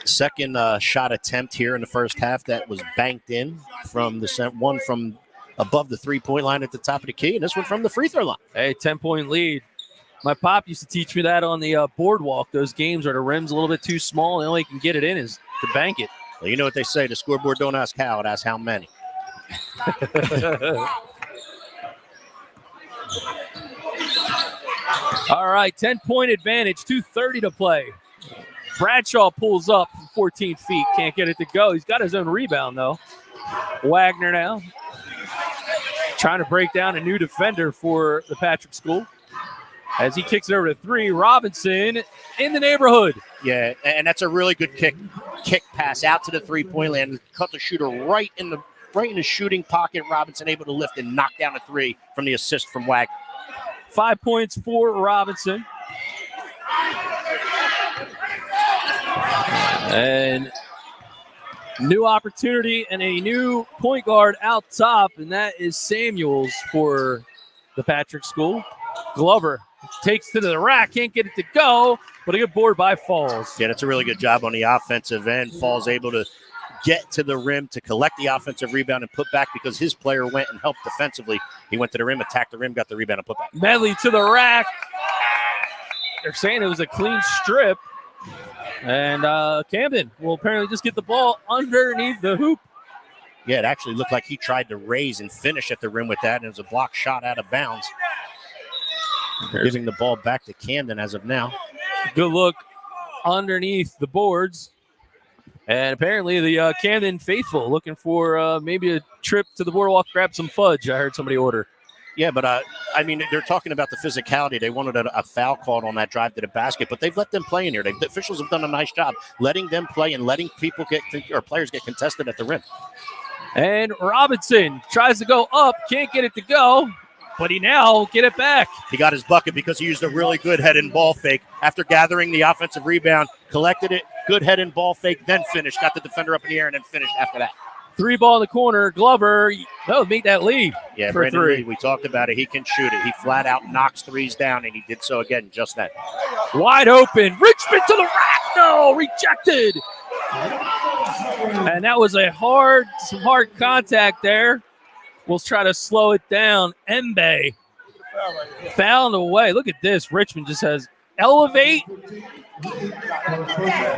Second shot attempt here in the first half that was banked in from the one from above the three-point line at the top of the key, and this one from the free throw line. Hey, 10-point lead. My pop used to teach me that on the boardwalk. Those games are the rim's a little bit too small. The only way you can get it in is to bank it. Well, you know what they say, the scoreboard don't ask how, it asks how many. All right, 10-point advantage, 2:30 to play. Bradshaw pulls up from 14 feet. Can't get it to go. He's got his own rebound, though. Wagner now trying to break down a new defender for the Patrick School. As he kicks it over to 3, Robinson in the neighborhood. Yeah, and that's a really good kick pass out to the three-point land. Cut the shooter right in the shooting pocket. Robinson able to lift and knock down a 3 from the assist from Wagner. 5 points for Robinson. And new opportunity and a new point guard out top, and that is Samuels for the Patrick School. Glover takes to the rack, can't get it to go, but a good board by Falls. Yeah, that's a really good job on the offensive end. Falls able to get to the rim to collect the offensive rebound and put back because his player went and helped defensively. He went to the rim, attacked the rim, got the rebound and put back. Medley to the rack. They're saying it was a clean strip. And Camden will apparently just get the ball underneath the hoop. Yeah, it actually looked like he tried to raise and finish at the rim with that, and it was a block shot out of bounds. Giving the ball back to Camden as of now. Good look underneath the boards. And apparently the Camden faithful looking for maybe a trip to the boardwalk, grab some fudge. I heard somebody order. Yeah, but I mean, they're talking about the physicality. They wanted a foul called on that drive to the basket, but they've let them play in here. The officials have done a nice job letting them play and letting players get contested at the rim. And Robinson tries to go up, can't get it to go, but he now get it back. He got his bucket because he used a really good head and ball fake after gathering the offensive rebound, collected it, good head and ball fake, then finished, got the defender up in the air, and then finished after that. 3 ball in the corner. Glover, that would make that lead. Yeah, for Brandon 3. Lee, we talked about it. He can shoot it. He flat out knocks threes down, and he did so again just then. Wide open. Richmond to the rack. No, rejected. And that was some hard contact there. We'll try to slow it down. Mbe found a way. Look at this. Richmond just has elevate.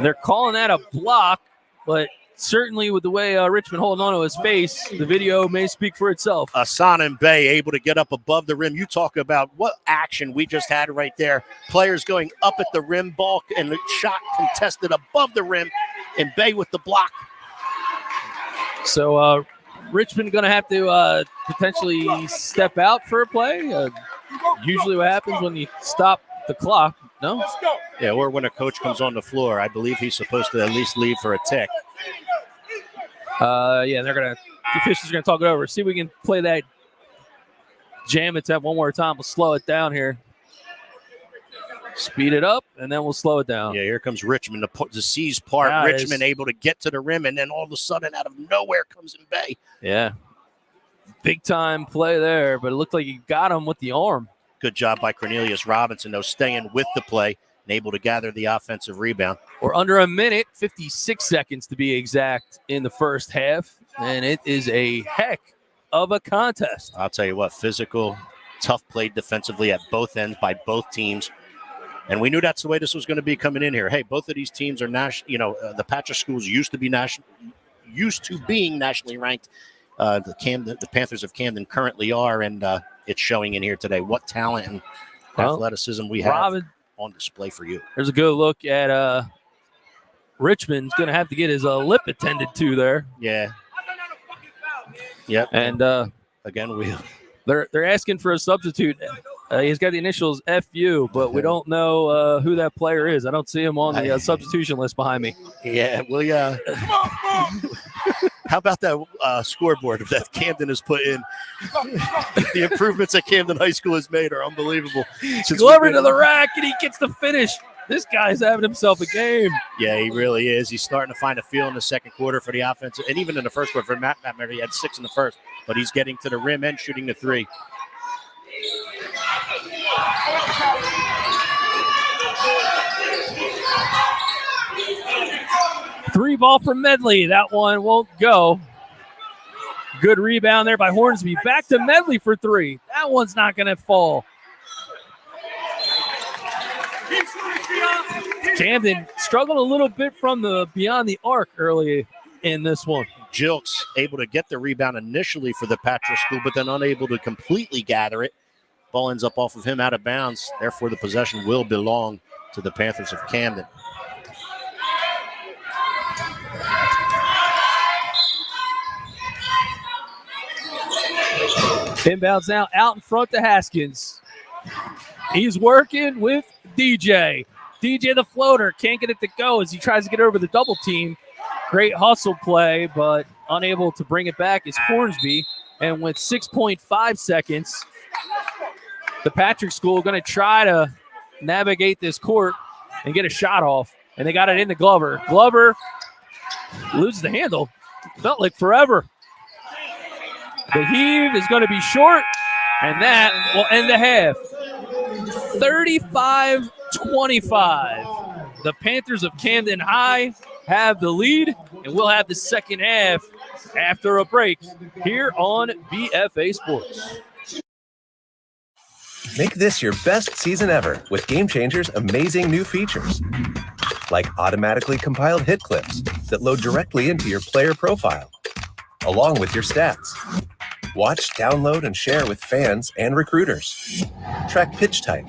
They're calling that a block, but certainly with the way Richmond holding on to his face, the video may speak for itself. Hassan Mbe able to get up above the rim. You talk about what action we just had right there. Players going up at the rim, ball and the shot contested above the rim. Mbe with the block. So Richmond going to have to potentially step out for a play. Usually what happens when you stop the clock. No? Yeah, or when a coach comes on the floor, I believe he's supposed to at least leave for a tick. Yeah, the officials are going to talk it over. See if we can play that jam attempt one more time. We'll slow it down here. Speed it up, and then we'll slow it down. Yeah, here comes Richmond. The C's part. Nice. Richmond able to get to the rim, and then all of a sudden, out of nowhere comes Mbe. Yeah. Big time play there, but it looked like he got him with the arm. Good job by Cornelius Robinson, though, staying with the play and able to gather the offensive rebound. We're under a minute, 56 seconds to be exact in the first half, and it is a heck of a contest. I'll tell you what, physical, tough play defensively at both ends by both teams. And we knew that's the way this was going to be coming in here. Hey, both of these teams are the Patrick schools used to being nationally ranked. The Panthers of Camden currently are, and it's showing in here today. What talent and athleticism we have on display for you. There's a good look at Richmond's going to have to get his lip attended to there. Yeah. Yep. And again, they're asking for a substitute. He's got the initials FU, but we don't know who that player is. I don't see him on the substitution list behind me. Yeah, well, how about that scoreboard that Camden has put in? The improvements that Camden High School has made are unbelievable. Glover to the rack, and he gets the finish. This guy's having himself a game. Yeah, he really is. He's starting to find a feel in the second quarter for the offense, and even in the first quarter. For Matt Murray, he had 6 in the first, but he's getting to the rim and shooting the 3. Three ball from Medley. That one won't go. Good rebound there by Hornsby. Back to Medley for 3. That one's not going to fall. Camden struggled a little bit from the beyond the arc early in this one. Jilks able to get the rebound initially for the Patrick School, but then unable to completely gather it. Ball ends up off of him out of bounds. Therefore, the possession will belong to the Panthers of Camden. Inbounds now out in front to Haskins. He's working with DJ. DJ the floater can't get it to go as he tries to get over the double team. Great hustle play, but unable to bring it back is Hornsby. And with 6.5 seconds, the Patrick School going to try to navigate this court and get a shot off. And they got it into Glover. Glover loses the handle. Felt like forever. The heave is going to be short, and that will end the half. 35-25. The Panthers of Camden High have the lead, and we'll have the second half after a break here on BFA Sports. Make this your best season ever with Gamechanger's amazing new features, like automatically compiled hit clips that load directly into your player profile, along with your stats. Watch, download, and share with fans and recruiters. Track pitch type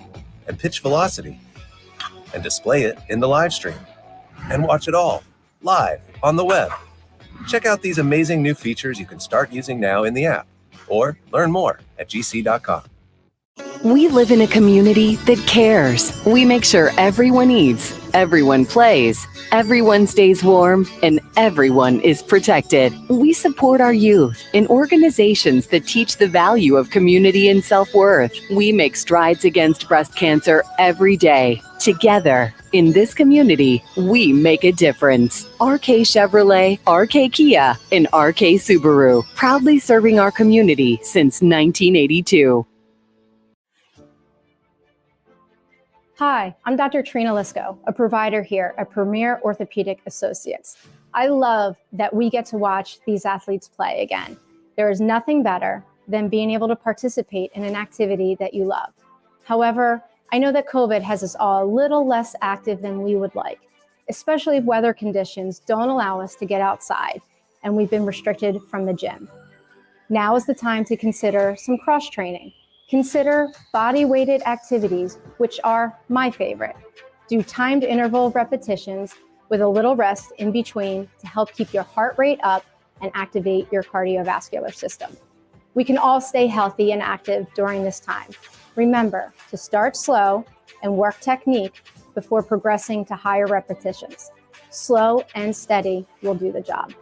and pitch velocity, and display it in the live stream. And watch it all live on the web. Check out these amazing new features you can start using now in the app, or learn more at gc.com. We live in a community that cares. We make sure everyone eats, everyone plays, everyone stays warm, and everyone is protected. We support our youth in organizations that teach the value of community and self-worth. We make strides against breast cancer every day. Together, in this community, we make a difference. RK Chevrolet, RK Kia, and RK Subaru, proudly serving our community since 1982. Hi, I'm Dr. Trina Lisko, a provider here at Premier Orthopedic Associates. I love that we get to watch these athletes play again. There is nothing better than being able to participate in an activity that you love. However, I know that COVID has us all a little less active than we would like, especially if weather conditions don't allow us to get outside and we've been restricted from the gym. Now is the time to consider some cross-training. Consider body-weighted activities, which are my favorite. Do timed interval repetitions with a little rest in between to help keep your heart rate up and activate your cardiovascular system. We can all stay healthy and active during this time. Remember to start slow and work technique before progressing to higher repetitions. Slow and steady will do the job.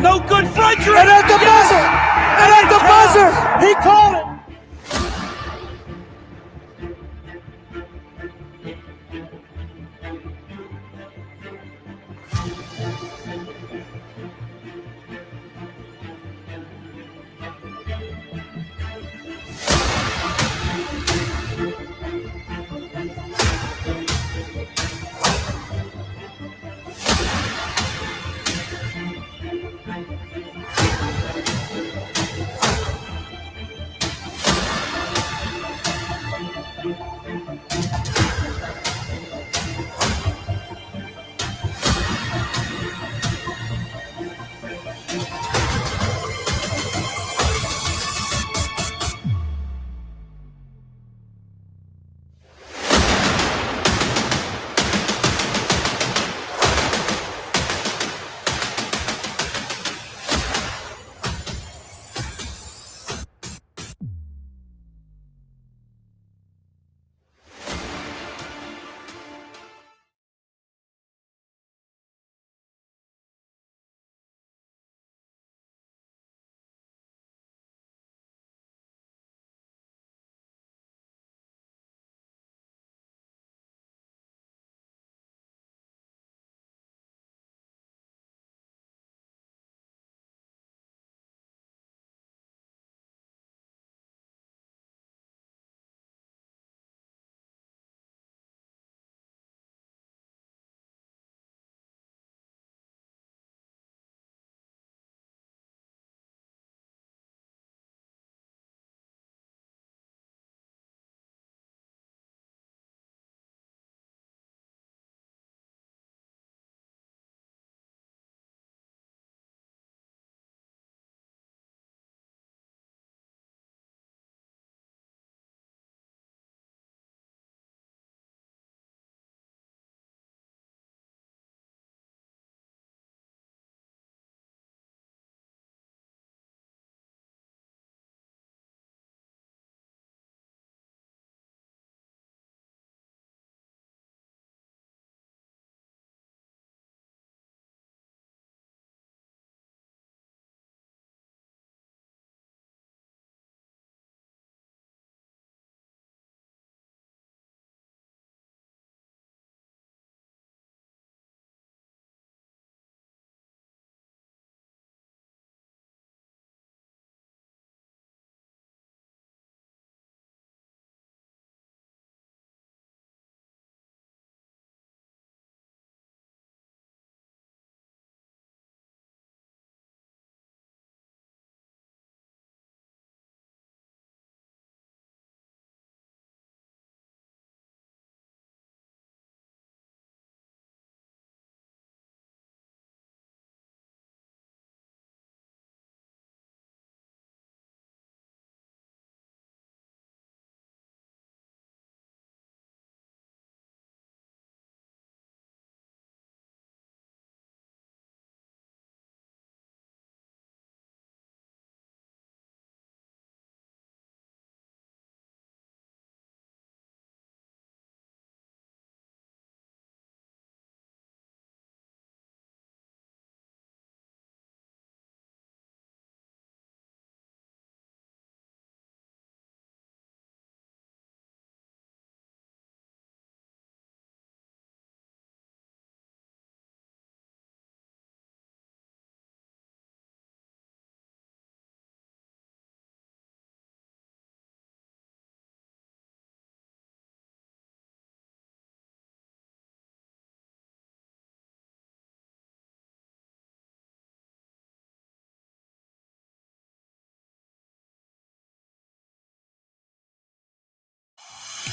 No good, Frederick! And at the buzzer! And at the buzzer! He called it!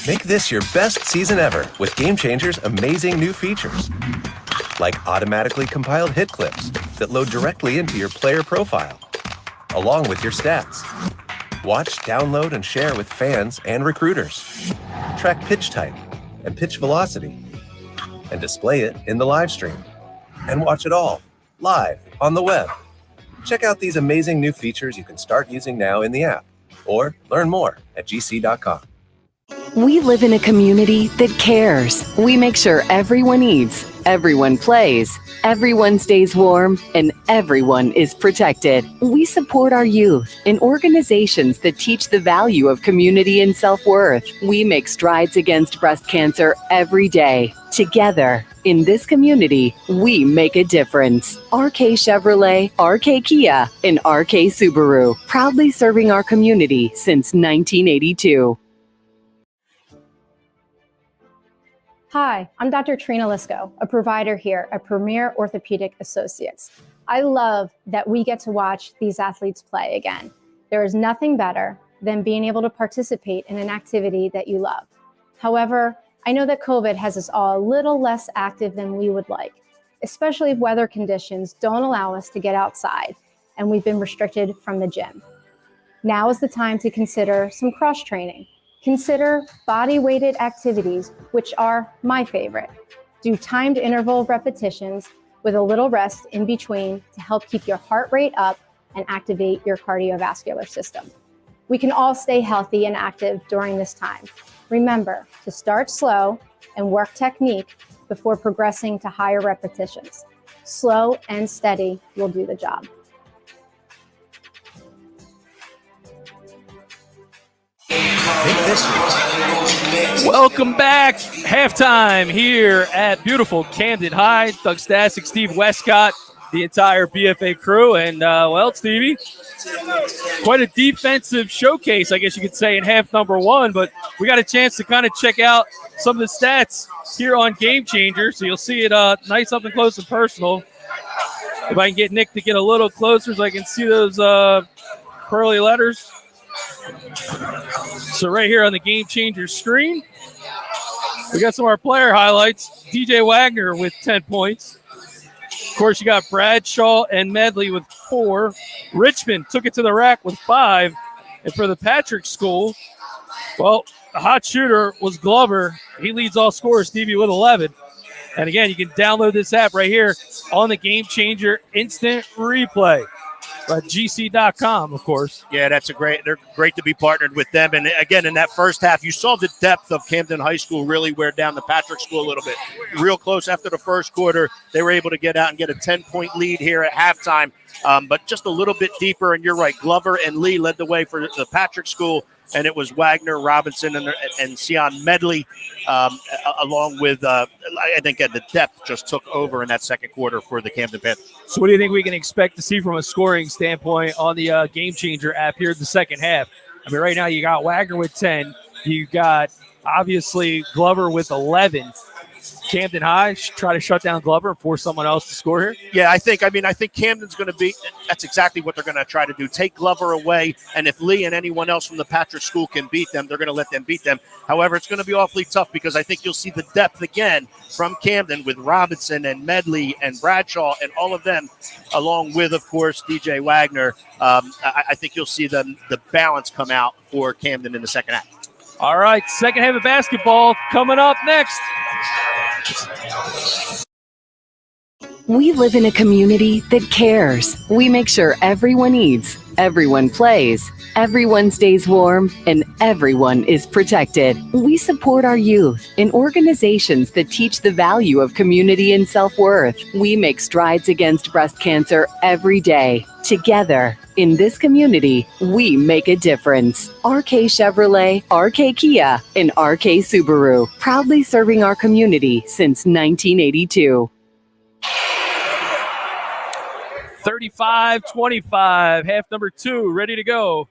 Make this your best season ever with Gamechanger's amazing new features, like automatically compiled hit clips that load directly into your player profile, along with your stats. Watch, download, and share with fans and recruiters. Track pitch type and pitch velocity, and display it in the live stream. And watch it all live on the web. Check out these amazing new features you can start using now in the app, or learn more at gc.com. We live in a community that cares. We make sure everyone eats, everyone plays, everyone stays warm, and everyone is protected. We support our youth in organizations that teach the value of community and self-worth. We make strides against breast cancer every day. Together, in this community, we make a difference. RK Chevrolet, RK Kia, and RK Subaru, proudly serving our community since 1982. Hi, I'm Dr. Trina Lisco, a provider here at Premier Orthopedic Associates. I love that we get to watch these athletes play again. There is nothing better than being able to participate in an activity that you love. However, I know that COVID has us all a little less active than we would like, especially if weather conditions don't allow us to get outside and we've been restricted from the gym. Now is the time to consider some cross-training. Consider body-weighted activities, which are my favorite. Do timed interval repetitions with a little rest in between to help keep your heart rate up and activate your cardiovascular system. We can all stay healthy and active during this time. Remember to start slow and work technique before progressing to higher repetitions. Slow and steady will do the job. Welcome back. Halftime here at beautiful Camden High. Doug Stasic, Steve Westcott, the entire BFA crew. And, well, Stevie, quite a defensive showcase, I guess you could say, in half number one. But we got a chance to kind of check out some of the stats here on Gamechanger. So you'll see it nice up and close and personal. If I can get Nick to get a little closer so I can see those curly letters. So right here on the Gamechanger screen, we got some of our player highlights. DJ Wagner with 10 points. Of course, you got Bradshaw and Medley with 4. Richmond took it to the rack with 5. And for the Patrick School, well, the hot shooter was Glover. He leads all scorers, Stevie, with 11. And again, you can download this app right here on the Gamechanger Instant Replay. GC.com, of course. Yeah, they're great to be partnered with them. And again, in that first half, you saw the depth of Camden High School really wear down the Patrick School a little bit. Real close after the first quarter, they were able to get out and get a 10-point lead here at halftime, but just a little bit deeper. And you're right, Glover and Lee led the way for the Patrick School, and it was Wagner, Robinson, and Sion Medley, along with, I think, the depth just took over in that second quarter for the Camden Panthers. So what do you think we can expect to see from a scoring standpoint on the Gamechanger app here in the second half? I mean, right now you got Wagner with 10. You got, obviously, Glover with 11. Camden High try to shut down Glover and force someone else to score here? Yeah, I think Camden's going to be – that's exactly what they're going to try to do. Take Glover away, and if Lee and anyone else from the Patrick School can beat them, they're going to let them beat them. However, it's going to be awfully tough because I think you'll see the depth again from Camden with Robinson and Medley and Bradshaw and all of them, along with, of course, DJ Wagner. I think you'll see the balance come out for Camden in the second half. All right, second half of basketball coming up next. We live in a community that cares. We make sure everyone eats, everyone plays, everyone stays warm, and everyone is protected. We support our youth in organizations that teach the value of community and self-worth. We make strides against breast cancer every day. Together, in this community, we make a difference. RK Chevrolet, RK Kia, and RK Subaru, proudly serving our community since 1982. 35-25, half number 2, ready to go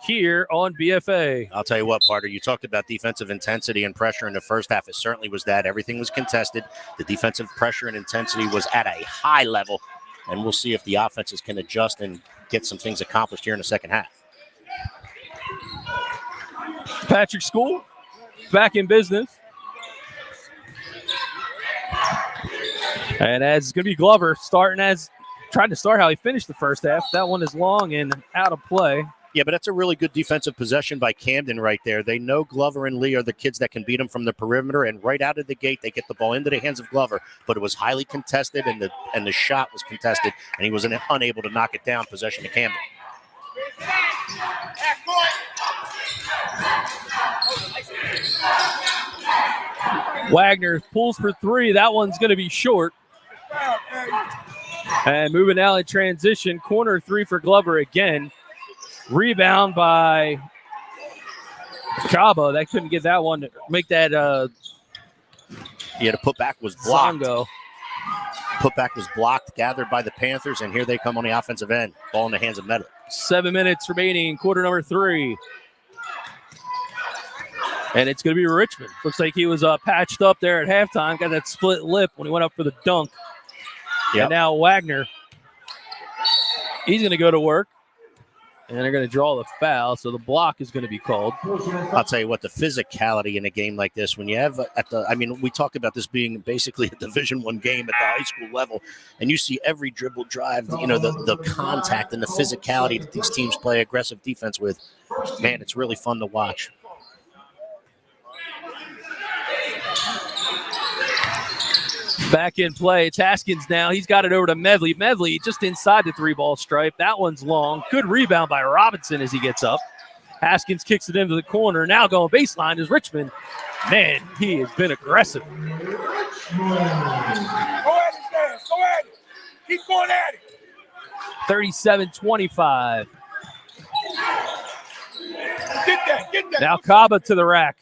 here on BFA. I'll tell you what, Parter, you talked about defensive intensity and pressure in the first half. It certainly was that. Everything was contested. The defensive pressure and intensity was at a high level, and we'll see if the offenses can adjust and get some things accomplished here in the second half. Patrick School back in business. And as it's going to be Glover trying to start how he finished the first half. That one is long and out of play. Yeah, but that's a really good defensive possession by Camden right there. They know Glover and Lee are the kids that can beat them from the perimeter, and right out of the gate, they get the ball into the hands of Glover. But it was highly contested, and the shot was contested, and he was unable to knock it down. Possession to Camden. Wagner pulls for three. That one's going to be short. And moving now in transition, corner three for Glover again. Rebound by Chaba. That couldn't get that one to make that. Yeah, the putback was blocked. Zongo. Putback was blocked, gathered by the Panthers, and here they come on the offensive end. Ball in the hands of Medley. 7 minutes remaining, quarter number 3. And it's going to be Richmond. Looks like he was patched up there at halftime. Got that split lip when he went up for the dunk. Yep. And now Wagner. He's going to go to work. And they're going to draw the foul, so the block is going to be called. I'll tell you what, the physicality in a game like this, when you have we talked about this being basically a Division I game at the high school level, and you see every dribble drive, the contact and the physicality that these teams play aggressive defense with. Man, it's really fun to watch. Back in play. It's Haskins now. He's got it over to Medley. Medley just inside the 3-ball stripe. That one's long. Good rebound by Robinson as he gets up. Haskins kicks it into the corner. Now going baseline is Richmond. Man, he has been aggressive. Go at it, Stas. Go at it. Keep going at it. 37-25. Get that. Now Kaba to the rack.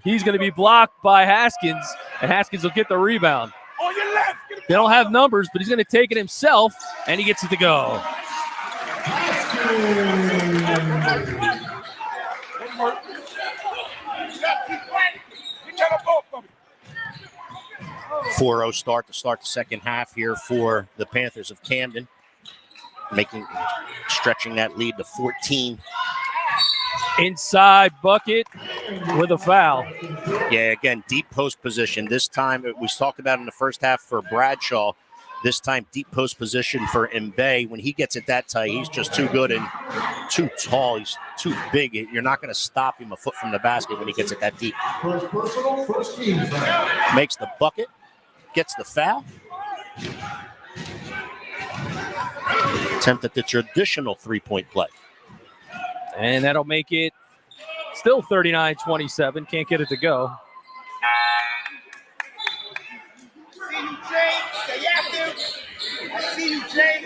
He's going to be blocked by Haskins, and Haskins will get the rebound. On your left. They don't have numbers, but he's going to take it himself, and he gets it to go. 4-0 start to start the second half here for the Panthers of Camden, stretching that lead to 14. Inside bucket with a foul. Yeah, again, deep post position. This time, we talked about in the first half for Bradshaw. This time, deep post position for Mbaye. When he gets it that tight, he's just too good and too tall. He's too big. You're not going to stop him a foot from the basket when he gets it that deep. Makes the bucket, gets the foul. Attempt at the traditional three-point play. And that'll make it still 39-27. Can't get it to go.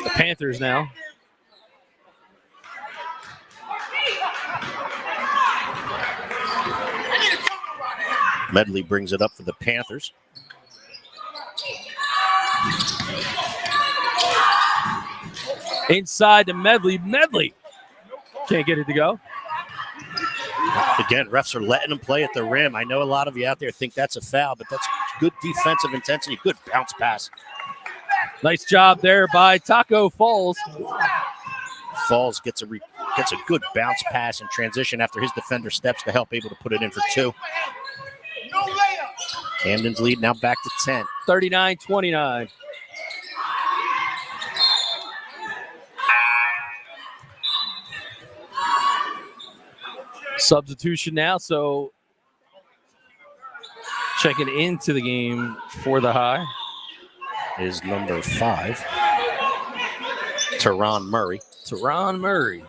The Panthers now. Medley brings it up for the Panthers. Inside to Medley. Medley can't get it to go. Again, refs are letting him play at the rim. I know a lot of you out there think that's a foul, but that's good defensive intensity, good bounce pass. Nice job there by Taco Falls. Falls gets a good bounce pass in transition after his defender steps to help, able to put it in for 2. Camden's lead now back to 10. 39-29. Substitution now, so checking into the game for the High is number 5, Teron Murray. Teron Murray.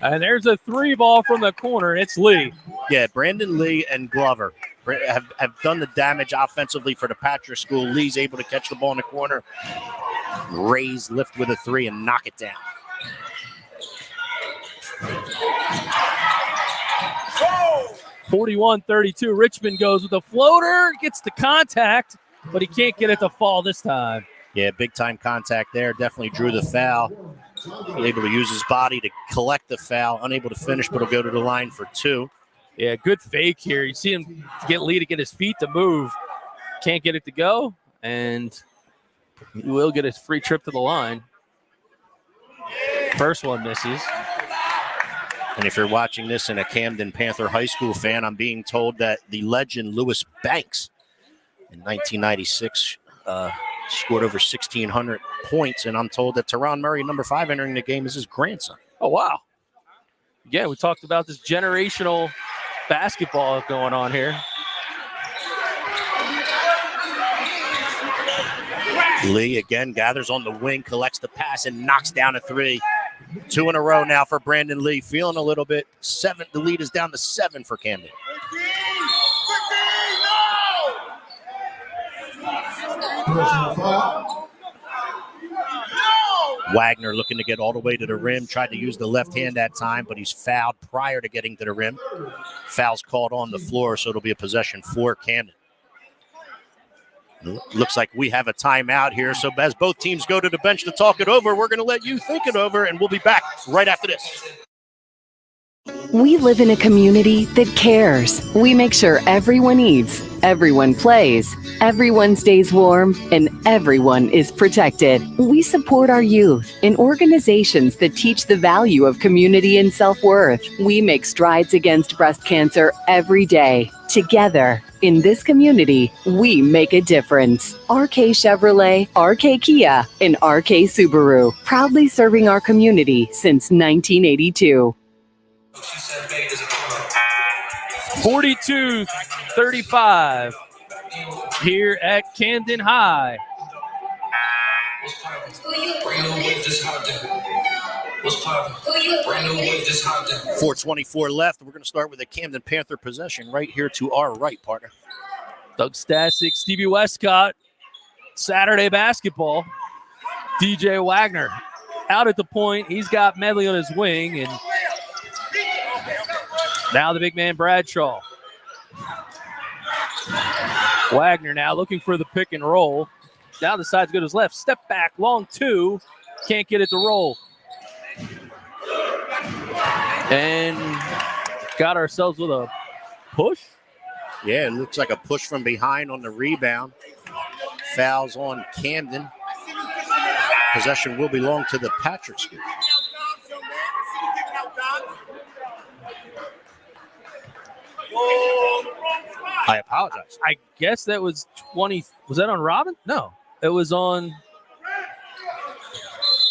And there's a 3-ball from the corner. It's Lee. Yeah, Brandon Lee and Glover have done the damage offensively for the Patrick School. Lee's able to catch the ball in the corner, raise, lift with a 3, and knock it down. Oh! 41-32. Richmond goes with a floater, gets the contact, but he can't get it to fall this time. Yeah, big-time contact there. Definitely drew the foul. Able to use his body to collect the foul. Unable to finish, but he'll go to the line for 2. Yeah, good fake here. You see him get Lee to get his feet to move. Can't get it to go, and He will get a free trip to the line. First one misses. And if you're watching this and a Camden Panther High School fan, I'm being told that the legend Lewis Banks in 1996 scored over 1,600 points. And I'm told that Teron Murray, number 5, entering the game, is his grandson. Oh, wow. Yeah, we talked about this generational basketball going on here. Lee again gathers on the wing, collects the pass, and knocks down a 3. 2 in a row now for Brandon Lee. Feeling a little bit. 7. The lead is down to 7 for Camden. Wagner looking to get all the way to the rim. Tried to use the left hand that time, but he's fouled prior to getting to the rim. Foul's called on the floor, so it'll be a possession for Camden. Looks like we have a timeout here. So as both teams go to the bench to talk it over, we're going to let you think it over, and we'll be back right after this. We live in a community that cares. We make sure everyone eats, everyone plays, everyone stays warm, and everyone is protected. We support our youth in organizations that teach the value of community and self-worth. We make strides against breast cancer every day. Together, in this community, we make a difference. RK Chevrolet, RK Kia, and RK Subaru, proudly serving our community since 1982. 42-35 here at Camden High. 4:24 left. We're going to start with a Camden Panther possession right here to our right, partner. Doug Stasic, Stevie Westcott, Saturday basketball. DJ Wagner out at the point. He's got Medley on his wing, and now the big man Bradshaw. Wagner now looking for the pick and roll. Now decides to go to his left. Step back, long 2. Can't get it to roll. And got ourselves with a push. Yeah, it looks like a push from behind on the rebound. Fouls on Camden. Possession will belong to the Patrick School. I apologize. I guess that was 20. Was that on Robin? No, it was on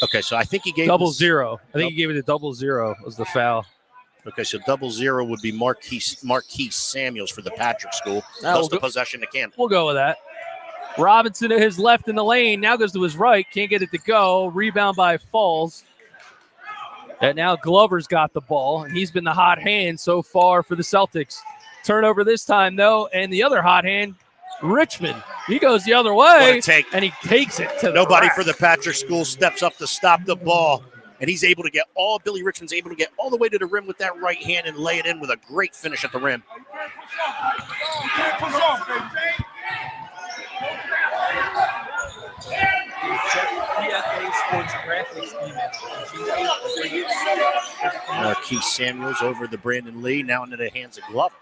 Okay, so I think he gave double zero. I think he gave it a double zero was the foul. Okay, so double zero would be Marquise Samuels for the Patrick School. We'll the possession to Camden. We'll go with that. Robinson to his left in the lane. Now goes to his right. Can't get it to go. Rebound by Falls. And now Glover's got the ball, and he's been the hot hand so far for the Celtics. Turnover this time, though, and the other hot hand, Richmond. He goes the other way, and he takes it to Nobody the for the Patrick School steps up to stop the ball, and he's able to get Billy Richmond's able to get all the way to the rim with that right hand and lay it in with a great finish at the rim. Marquise Samuels over the Brandon Lee, now into the hands of Glover.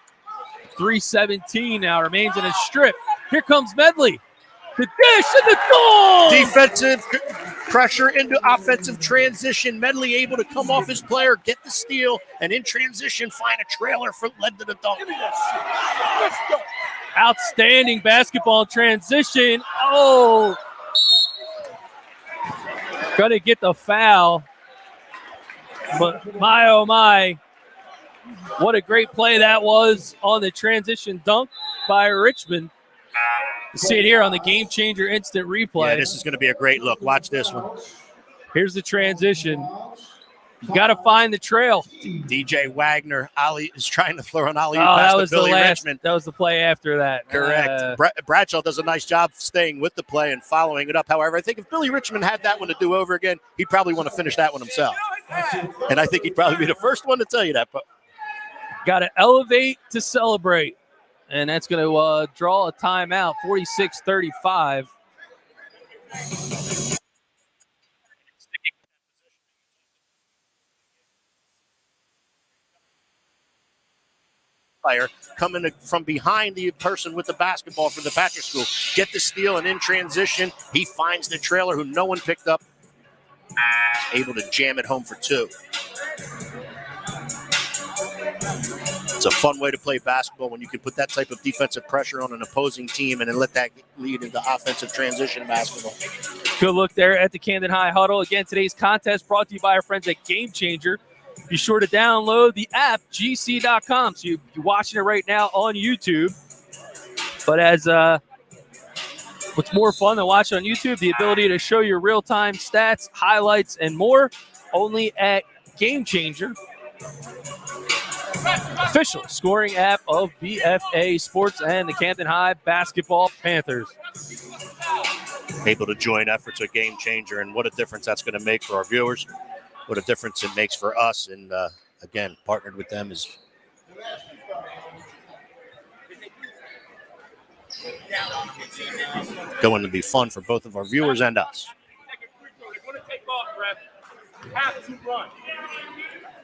3:17 now remains in a strip. Here comes Medley. The dish and the goal! Defensive pressure into offensive transition. Medley able to come off his player, get the steal, and in transition find a trailer led to the dunk. Outstanding basketball transition. Oh! Gonna get the foul. But my, oh my. What a great play that was on the transition dunk by Richmond. You see it here on the Gamechanger instant replay. Yeah, this is going to be a great look. Watch this one. Here's the transition. You got to find the trail. DJ Wagner, Ali is trying to throw an alley pass to Billy Richmond. That was the play after that. Correct. Bradshaw does a nice job staying with the play and following it up. However, I think if Billy Richmond had that one to do over again, he'd probably want to finish that one himself. And I think he'd probably be the first one to tell you that. But got to elevate to celebrate. And that's going to draw a timeout, 46-35. player coming from behind the person with the basketball for the Patrick School. Get the steal, and in transition, he finds the trailer who no one picked up. Able to jam it home for 2. It's a fun way to play basketball when you can put that type of defensive pressure on an opposing team and then let that lead into offensive transition basketball. Good look there at the Camden High Huddle. Again, today's contest brought to you by our friends at Gamechanger. Be sure to download the app, gc.com. So you're watching it right now on YouTube. But as what's more fun than watching on YouTube, the ability to show your real-time stats, highlights, and more, only at Gamechanger, official scoring app of BFA Sports and the Camden High Basketball Panthers. Able to join efforts with Gamechanger, and what a difference that's going to make for our viewers. What a difference it makes for us. And again, partnered with them is going to be fun for both of our viewers and us. Have to run.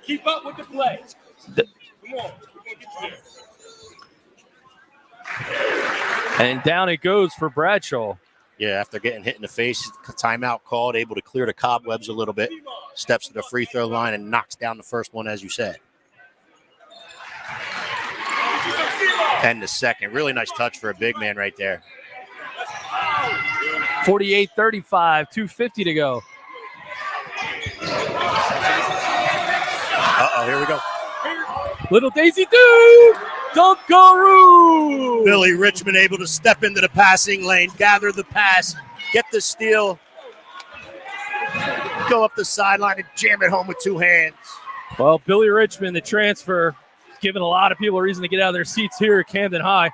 Keep up with the play. Come on. And down it goes for Bradshaw. Yeah, after getting hit in the face, timeout called, able to clear the cobwebs a little bit, steps to the free throw line and knocks down the first one, as you said. And the second. Really nice touch for a big man right there. 48-35, 2:50 to go. Uh-oh, here we go. Little Daisy do! Dunkaroo! Billy Richmond able to step into the passing lane, gather the pass, get the steal, go up the sideline and jam it home with 2 hands. Well, Billy Richmond, the transfer, giving a lot of people a reason to get out of their seats here at Camden High.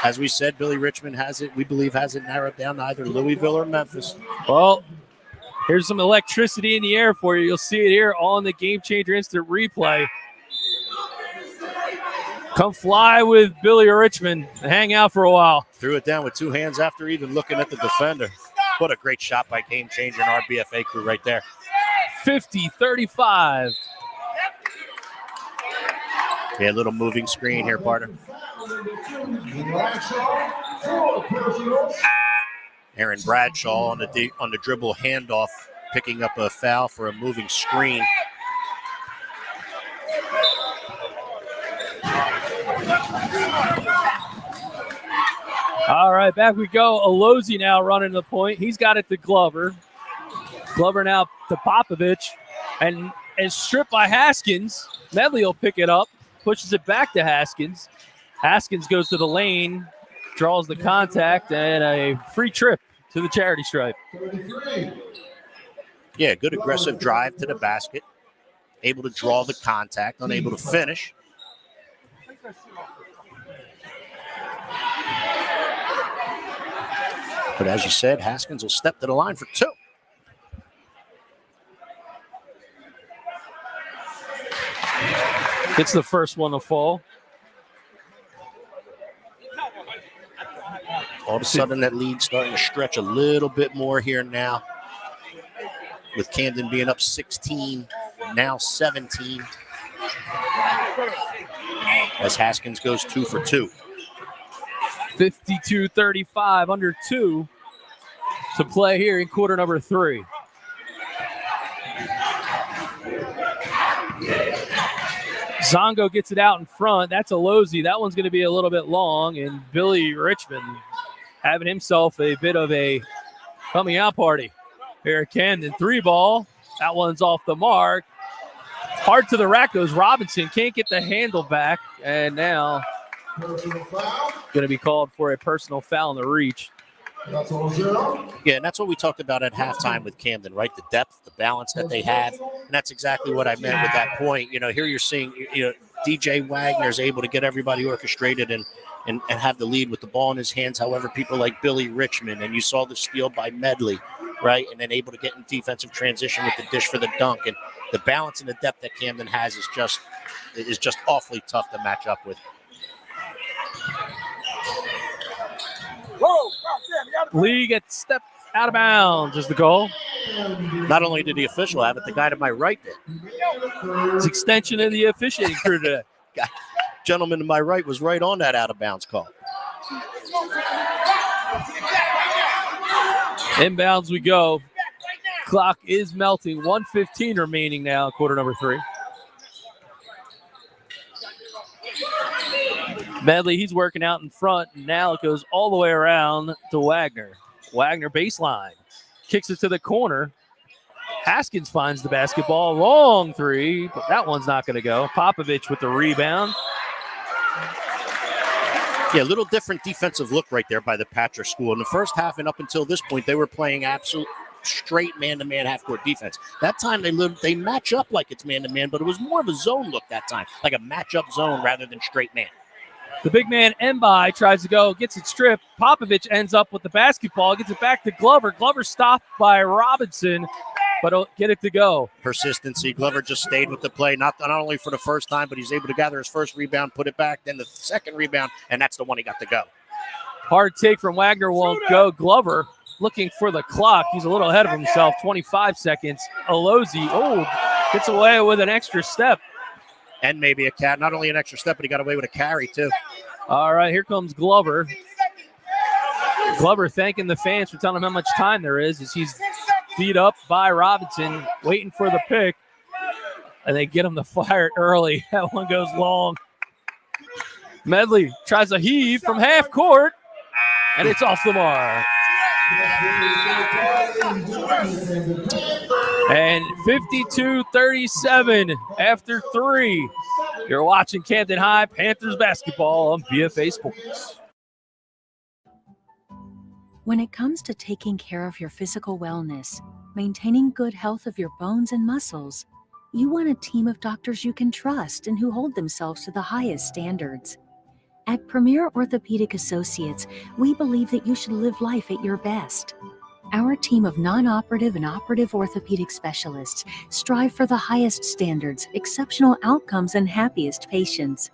As we said, Billy Richmond we believe has it narrowed down to either Louisville or Memphis. Well, here's some electricity in the air for you. You'll see it here on the Gamechanger Instant Replay. Come fly with Billy Richmond and hang out for a while. Threw it down with 2 hands after even looking at the defender. What a great shot by Gamechanger and our BFA crew right there. 50-35. Yeah, a little moving screen here, partner. Aaron Bradshaw on the dribble handoff, picking up a foul for a moving screen. All right, back we go. Alozi now running the point. He's got it to Glover. Glover now to Popovich. And stripped by Haskins. Medley will pick it up, pushes it back to Haskins. Haskins goes to the lane, draws the contact, and a free trip to the charity stripe. Yeah, good aggressive drive to the basket. Able to draw the contact, unable to finish. But as you said, Haskins will step to the line for 2. Gets the first one to fall. All of a sudden, that lead starting to stretch a little bit more here now. With Camden being up 16, now 17. As Haskins goes 2 for 2. 52-35, under 2 to play here in quarter number 3. Zongo gets it out in front. That's Alozi. That one's going to be a little bit long, and Billy Richmond having himself a bit of a coming out party here at Camden. 3 ball. That one's off the mark. Hard to the rack goes Robinson. Can't get the handle back, and now going to be called for a personal foul in the reach. Yeah, and that's what we talked about at halftime with Camden, right? The depth, the balance that they have. And that's exactly what I meant with that point. You know, here you're seeing, DJ Wagner is able to get everybody orchestrated and have the lead with the ball in his hands. However, people like Billy Richmond, and you saw the steal by Medley, right? And then able to get in defensive transition with the dish for the dunk. And the balance and the depth that Camden has is just awfully tough to match up with. Lee gets stepped Out of bounds is the goal. Not only did the official have it, the guy to my right did. It's extension of the officiating crew today. Gentleman to my right was right on that out of bounds call. Inbounds we go. Clock is melting. 1:15 remaining now, quarter number 3. Medley, he's working out in front. And now it goes all the way around to Wagner. Wagner baseline. Kicks it to the corner. Haskins finds the basketball. Long 3, but that one's not going to go. Popovich with the rebound. Yeah, a little different defensive look right there by the Patrick School. In the first half and up until this point, they were playing absolute straight man-to-man half-court defense. That time they match up like it's man-to-man, but it was more of a zone look that time, like a match-up zone rather than straight man. The big man, Mbai, tries to go, gets it stripped. Popovich ends up with the basketball, gets it back to Glover. Glover stopped by Robinson, but he'll get it to go. Persistency. Glover just stayed with the play, not only for the first time, but he's able to gather his first rebound, put it back, then the second rebound, and that's the one he got to go. Hard take from Wagner won't go. Glover looking for the clock. He's a little ahead of himself, 25 seconds. Alozi, gets away with an extra step. And maybe not only an extra step, but he got away with a carry, too. All right, here comes Glover. Glover thanking the fans for telling him how much time there is as he's beat up by Robinson, waiting for the pick. And they get him to fire it early. That one goes long. Medley tries a heave from half court, and it's off the mark. And 52-37 after 3. You're watching Camden High Panthers basketball on BFA Sports. When it comes to taking care of your physical wellness, maintaining good health of your bones and muscles, you want a team of doctors you can trust and who hold themselves to the highest standards. At Premier Orthopedic Associates, we believe that you should live life at your best. Our team of non-operative and operative orthopedic specialists strive for the highest standards, exceptional outcomes, and happiest patients.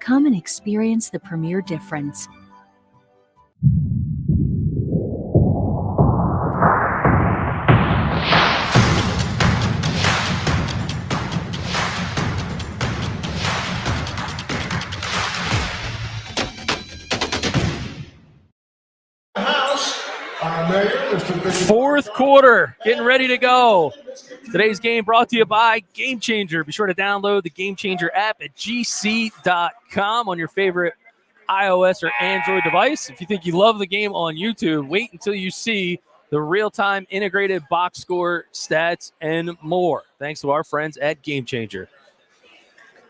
Come and experience the Premier difference. Fourth quarter, getting ready to go. Today's game brought to you by Gamechanger. Be sure to download the Gamechanger app at gc.com on your favorite iOS or Android device. If you think you love the game on YouTube, wait until you see the real-time integrated box score, stats, and more. Thanks to our friends at Gamechanger.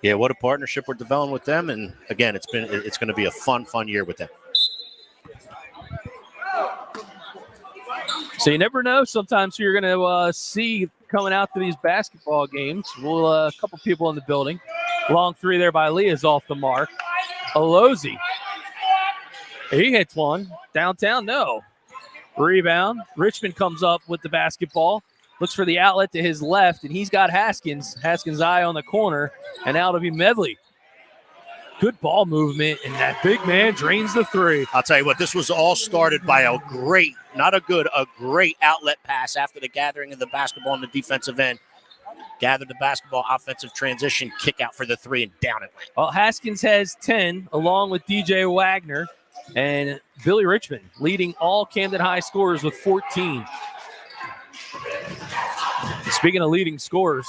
Yeah, what a partnership we're developing with them. And again, it's going to be a fun year with them. So you never know. Sometimes you're going to see coming out to these basketball games. A couple people in the building. Long 3 there by Lee is off the mark. Alozi. He hits one. Downtown, no. Rebound. Richmond comes up with the basketball. Looks for the outlet to his left, and he's got Haskins. Haskins' eye on the corner, and now it'll be Medley. Good ball movement, and that big man drains the 3. I'll tell you what, this was all started by a great outlet pass after the gathering of the basketball on the defensive end. Gathered the basketball, offensive transition, kick out for the 3, and down it went. Well, Haskins has 10, along with DJ Wagner, and Billy Richmond leading all Camden High scorers with 14. Speaking of leading scorers,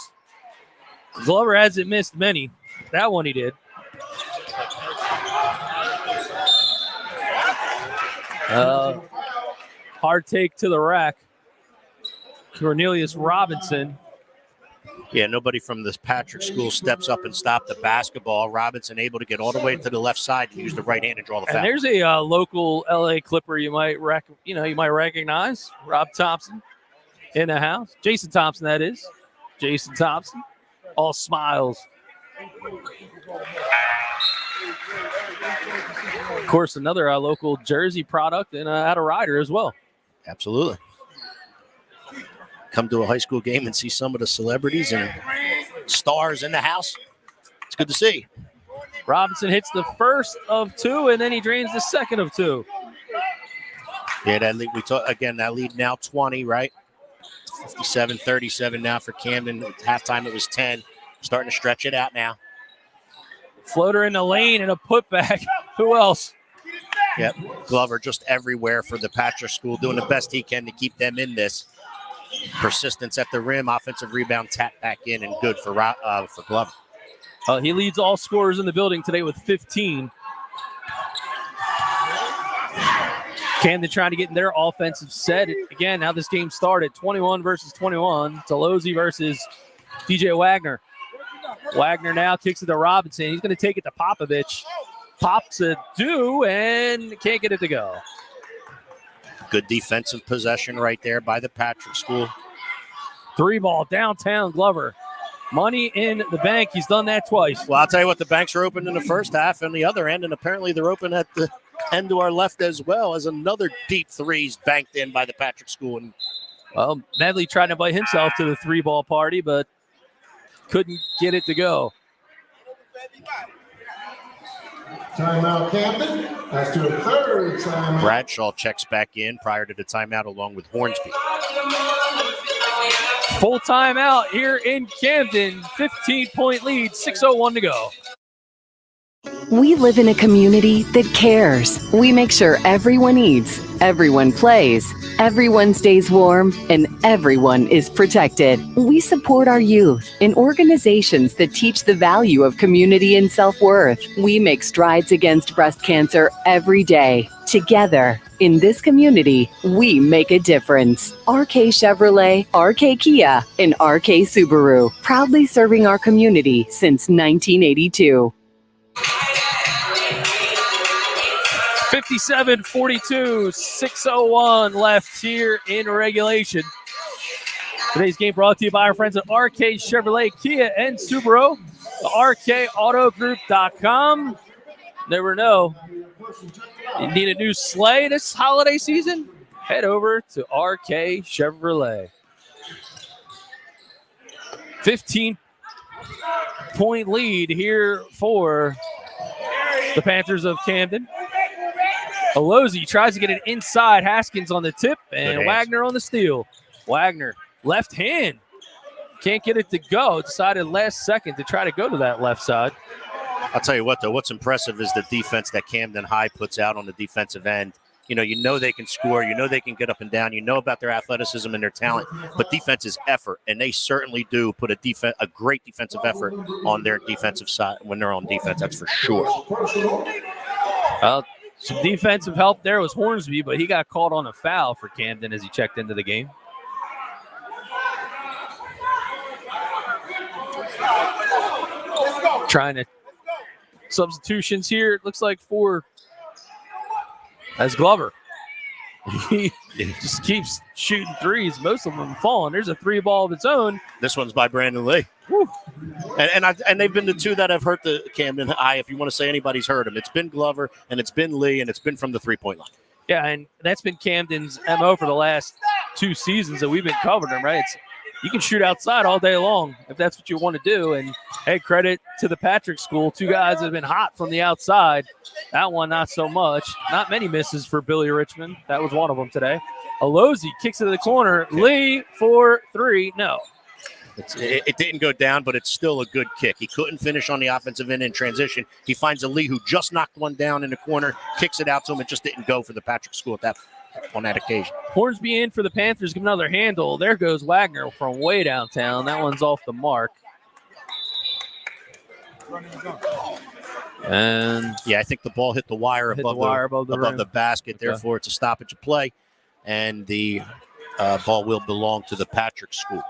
Glover hasn't missed many. That one he did. Hard take to the rack. Cornelius Robinson. Yeah, nobody from this Patrick School steps up and stop the basketball. Robinson able to get all the way to the left side and use the right hand and draw the foul. And there's a local LA Clipper you might recognize. Rob Thompson in the house. Jason Thompson, that is. Jason Thompson. All smiles. Of course, another local Jersey product and out of Ryder as well. Absolutely. Come to a high school game and see some of the celebrities and stars in the house. It's good to see. Robinson hits the first of 2, and then he drains the second of 2. Yeah, that lead, that lead now 20, right? 57-37 now for Camden. At halftime it was 10. Starting to stretch it out now. Floater in the lane and a putback. Who else? Yep, Glover just everywhere for the Patrick School, doing the best he can to keep them in this. Persistence at the rim, offensive rebound, tap back in, and good for Glover. He leads all scorers in the building today with 15. Camden trying to get in their offensive set. Again, now this game started 21 versus 21. Talozzi versus DJ Wagner. Wagner now kicks it to Robinson. He's going to take it to Popovich. Pops a do and can't get it to go. Good defensive possession right there by the Patrick School. 3-ball downtown Glover. Money in the bank. He's done that twice. Well, I'll tell you what, the banks are open in the first half and the other end, and apparently they're open at the end to our left as well, as another deep threes banked in by the Patrick School. And well, Medley tried to invite himself to the 3-ball party, but couldn't get it to go. Timeout, Camden. That's to a third timeout. Bradshaw checks back in prior to the timeout along with Hornsby. Full timeout here in Camden. 15-point lead, 6:01 to go. We live in a community that cares. We make sure everyone eats, everyone plays, everyone stays warm, and everyone is protected. We support our youth in organizations that teach the value of community and self-worth. We make strides against breast cancer every day. Together, in this community, we make a difference. RK Chevrolet, RK Kia, and RK Subaru, proudly serving our community since 1982. 57-42, 6:01 left here in regulation. Today's game brought to you by our friends at RK Chevrolet, Kia, and Subaru. The RKAutogroup.com. Never know. You need a new sleigh this holiday season? Head over to RK Chevrolet. 15-point lead here for the Panthers of Camden. Alozzi tries to get it inside. Haskins on the tip and Wagner on the steal. Wagner, left hand. Can't get it to go. Decided last second to try to go to that left side. I'll tell you what, though, what's impressive is the defense that Camden High puts out on the defensive end. You know they can score. You know they can get up and down. You know about their athleticism and their talent. But defense is effort, and they certainly do put a great defensive effort on their defensive side when they're on defense. That's for sure. Some defensive help there was Hornsby, but he got called on a foul for Camden as he checked into the game. Trying to substitutions here, it looks like for as Glover. He just keeps shooting threes, most of them falling. There's a 3-ball of its own. This one's by Brandon Lee. And they've been the two that have hurt the Camden High. If you want to say anybody's hurt them, it's been Glover and it's been Lee and it's been from the 3-point line. Yeah, and that's been Camden's MO for the last 2 seasons that we've been covering them, right? You can shoot outside all day long if that's what you want to do. And, hey, credit to the Patrick School. 2 guys that have been hot from the outside. That one, not so much. Not many misses for Billy Richmond. That was one of them today. Alozzi kicks it to the corner. Okay. Lee for 3. No. It didn't go down, but it's still a good kick. He couldn't finish on the offensive end in transition. He finds a Lee who just knocked one down in the corner, kicks it out to him. It just didn't go for the Patrick School on that occasion. Hornsby in for the Panthers. Give another handle. There goes Wagner from way downtown. That one's off the mark. And yeah, I think the ball hit the wire above the basket. Okay. Therefore, it's a stoppage of play, and the ball will belong to the Patrick School.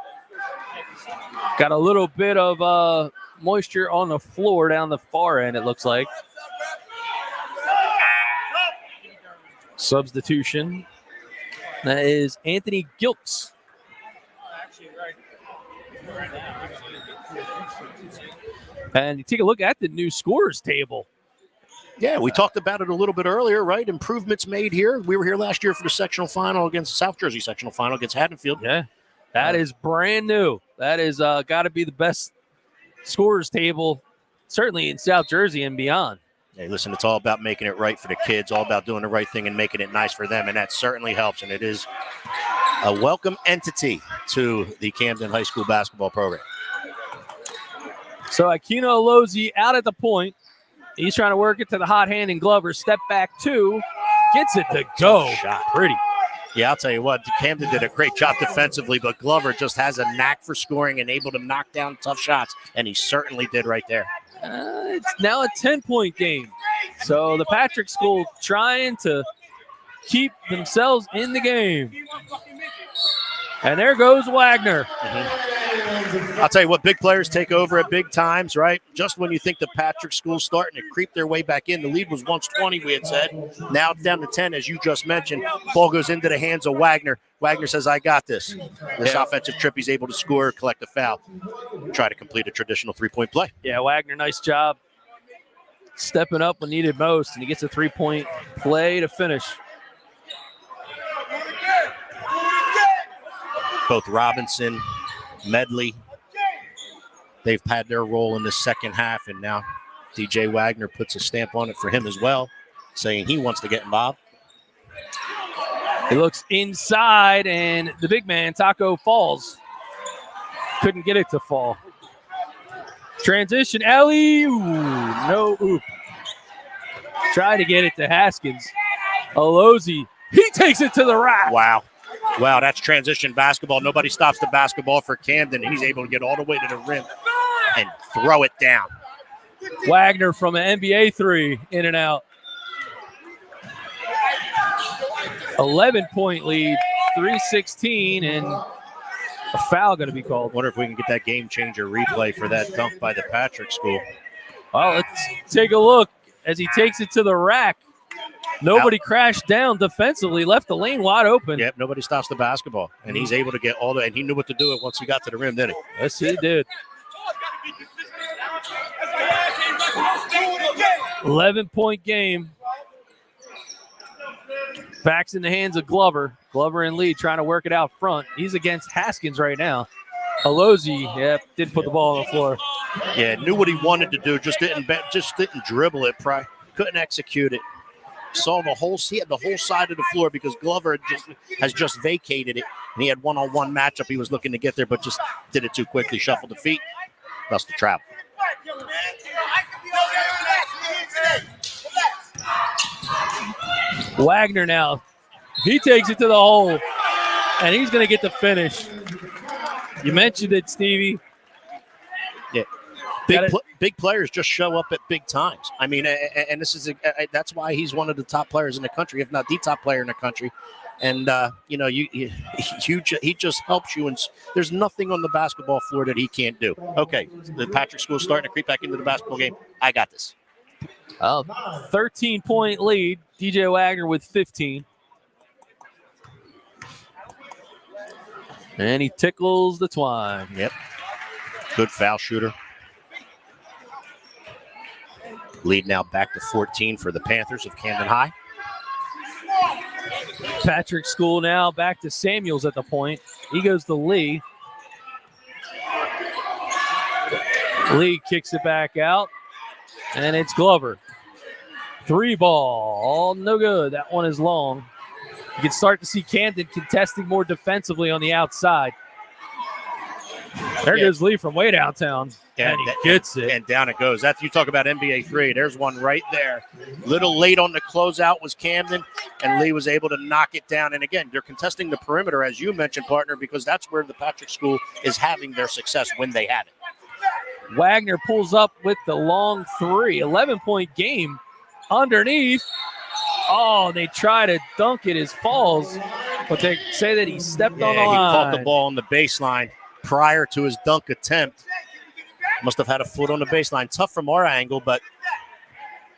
Got a little bit of moisture on the floor down the far end, it looks like. Substitution. That is Anthony Gilks. And you take a look at the new scorers table. Yeah, we talked about it a little bit earlier, right? Improvements made here. We were here last year for the sectional final against South Jersey sectional final against Haddonfield. Yeah, that is brand new. That is got to be the best scorers table, certainly in South Jersey and beyond. Hey, listen, it's all about making it right for the kids, all about doing the right thing and making it nice for them, and that certainly helps, and it is a welcome entity to the Camden High School basketball program. So Aquino Alozi out at the point. He's trying to work it to the hot hand, and Glover step back 2. Gets it to go. Shot. Pretty. Yeah, I'll tell you what, Camden did a great job defensively, but Glover just has a knack for scoring and able to knock down tough shots, and he certainly did right there. It's now a 10-point game. So the Patrick School trying to keep themselves in the game. And there goes Wagner. I'll tell you what, big players take over at big times, right? Just when you think the Patrick School's starting to creep their way back in. The lead was once 20, we had said. Now it's down to 10, as you just mentioned. Ball goes into the hands of Wagner. Wagner says, I got this. This offensive trip, he's able to score, collect a foul, try to complete a traditional three-point play. Yeah, Wagner, nice job stepping up when needed most, and he gets a three-point play to finish. Both Robinson, Medley, they've had their role in the second half, and now DJ Wagner puts a stamp on it for him as well, saying he wants to get involved. He looks inside, and the big man, Taco, falls. Couldn't get it to fall. Transition, Ellie. Ooh, no oop. Try to get it to Haskins. Alozi, he takes it to the rack. Wow. Wow, that's transition basketball. Nobody stops the basketball for Camden. He's able to get all the way to the rim and throw it down. Wagner from an NBA 3, in and out. 11-point lead, 3:16, and a foul going to be called. Wonder if we can get that game changer replay for that dunk by the Patrick School. Well, let's take a look as he takes it to the rack. Nobody crashed down defensively, left the lane wide open. Yep, nobody stops the basketball, and he's able to get all the – and he knew what to do it once he got to the rim, didn't he? Yes, he did. 11-point game. Back's in the hands of Glover. Glover and Lee trying to work it out front. He's against Haskins right now. Alozi, did put the ball on the floor. Yeah, knew what he wanted to do, just didn't dribble it. Couldn't execute it. Saw he had the whole side of the floor because Glover has just vacated it, and he had one-on-one matchup. He was looking to get there, but just did it too quickly. Shuffled the feet, lost the travel. Wagner now, he takes it to the hole, and he's going to get the finish. You mentioned it, Stevie. Yeah. Big players just show up at big times. I mean, and this is that's why he's one of the top players in the country, if not the top player in the country. And he just helps you. And there's nothing on the basketball floor that he can't do. Okay, the Patrick School is starting to creep back into the basketball game. I got this. 13-point lead. DJ Wagner with 15. And he tickles the twine. Yep. Good foul shooter. Lead now back to 14 for the Panthers of Camden High. Patrick School now back to Samuels at the point. He goes to Lee. Lee kicks it back out, and it's Glover. 3-ball, no good. That one is long. You can start to see Camden contesting more defensively on the outside. There goes Lee from way downtown, and he gets it. And down it goes. You talk about NBA 3. There's one right there. Little late on the closeout was Camden, and Lee was able to knock it down. And again, they're contesting the perimeter, as you mentioned, partner, because that's where the Patrick School is having their success when they had it. Wagner pulls up with the long 3. 11-point game underneath. Oh, they try to dunk it as falls, but they say that he stepped on the line. He caught the ball on the baseline prior to his dunk attempt. Must have had a foot on the baseline. Tough from our angle, but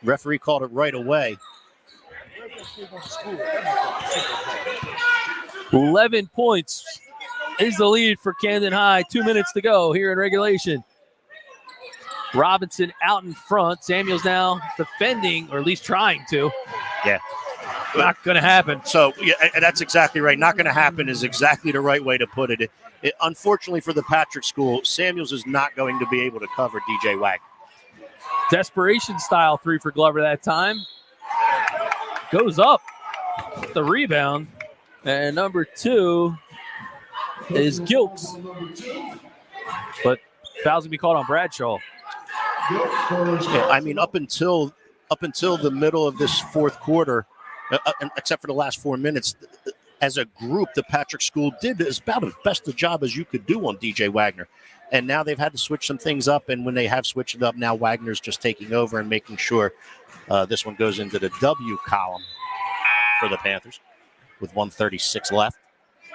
referee called it right away. 11 points is the lead for Camden High. 2 minutes to go here in regulation. Robinson out in front. Samuels now defending, or at least trying to. Yeah. Not going to happen. So, yeah, that's exactly right. Not going to happen is exactly the right way to put it. Unfortunately for the Patrick School, Samuels is not going to be able to cover DJ Wagner. Desperation style three for Glover that time. Goes up with the rebound. And number 2 is Gilks. But foul's going to be called on Bradshaw. Yeah, I mean, up until the middle of this fourth quarter, except for the last 4 minutes, as a group, the Patrick School did about as best a job as you could do on DJ Wagner. And now they've had to switch some things up. And when they have switched it up, now Wagner's just taking over and making sure this one goes into the W column for the Panthers with 1:36 left.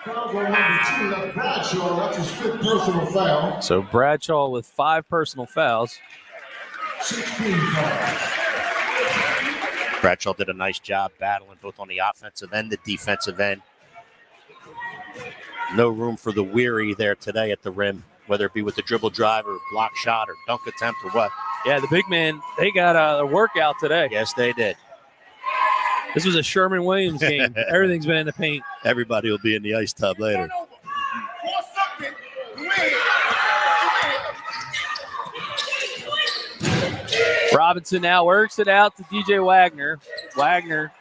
That's his 5th personal foul. So Bradshaw with 5 personal fouls. 16 fouls. Bradshaw did a nice job battling both on the offensive and the defensive end. No room for the weary there today at the rim, whether it be with the dribble drive or block shot or dunk attempt or what. Yeah, the big men, they got a workout today. Yes, they did. This was a Sherman-Williams game. Everything's been in the paint. Everybody will be in the ice tub later. Robinson now works it out to DJ Wagner. Wagner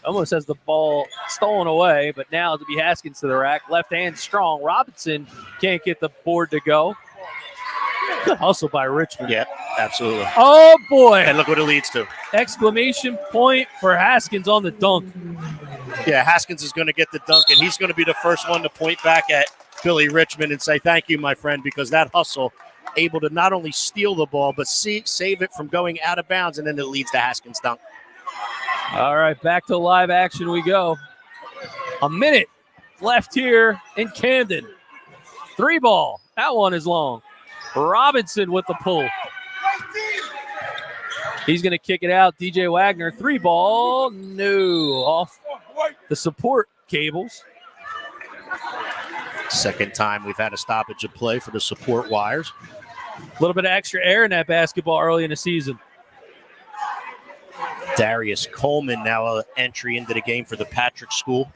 almost has the ball stolen away, but now to be Haskins to the rack. Left hand strong. Robinson can't get the board to go. Good hustle by Richmond. Yeah, absolutely. Oh, boy. And look what it leads to. Exclamation point for Haskins on the dunk. Yeah, Haskins is going to get the dunk, and he's going to be the first one to point back at Billy Richmond and say, thank you, my friend, because that hustle, able to not only steal the ball, but save it from going out of bounds, and then it leads to Haskins' dunk. All right, back to live action we go. A minute left here in Camden. 3 ball. That one is long. Robinson with the pull. He's going to kick it out. DJ Wagner, 3 ball. No, off the support cables. Second time we've had a stoppage of play for the support wires. A little bit of extra air in that basketball early in the season. Darius Coleman now an entry into the game for the Patrick School.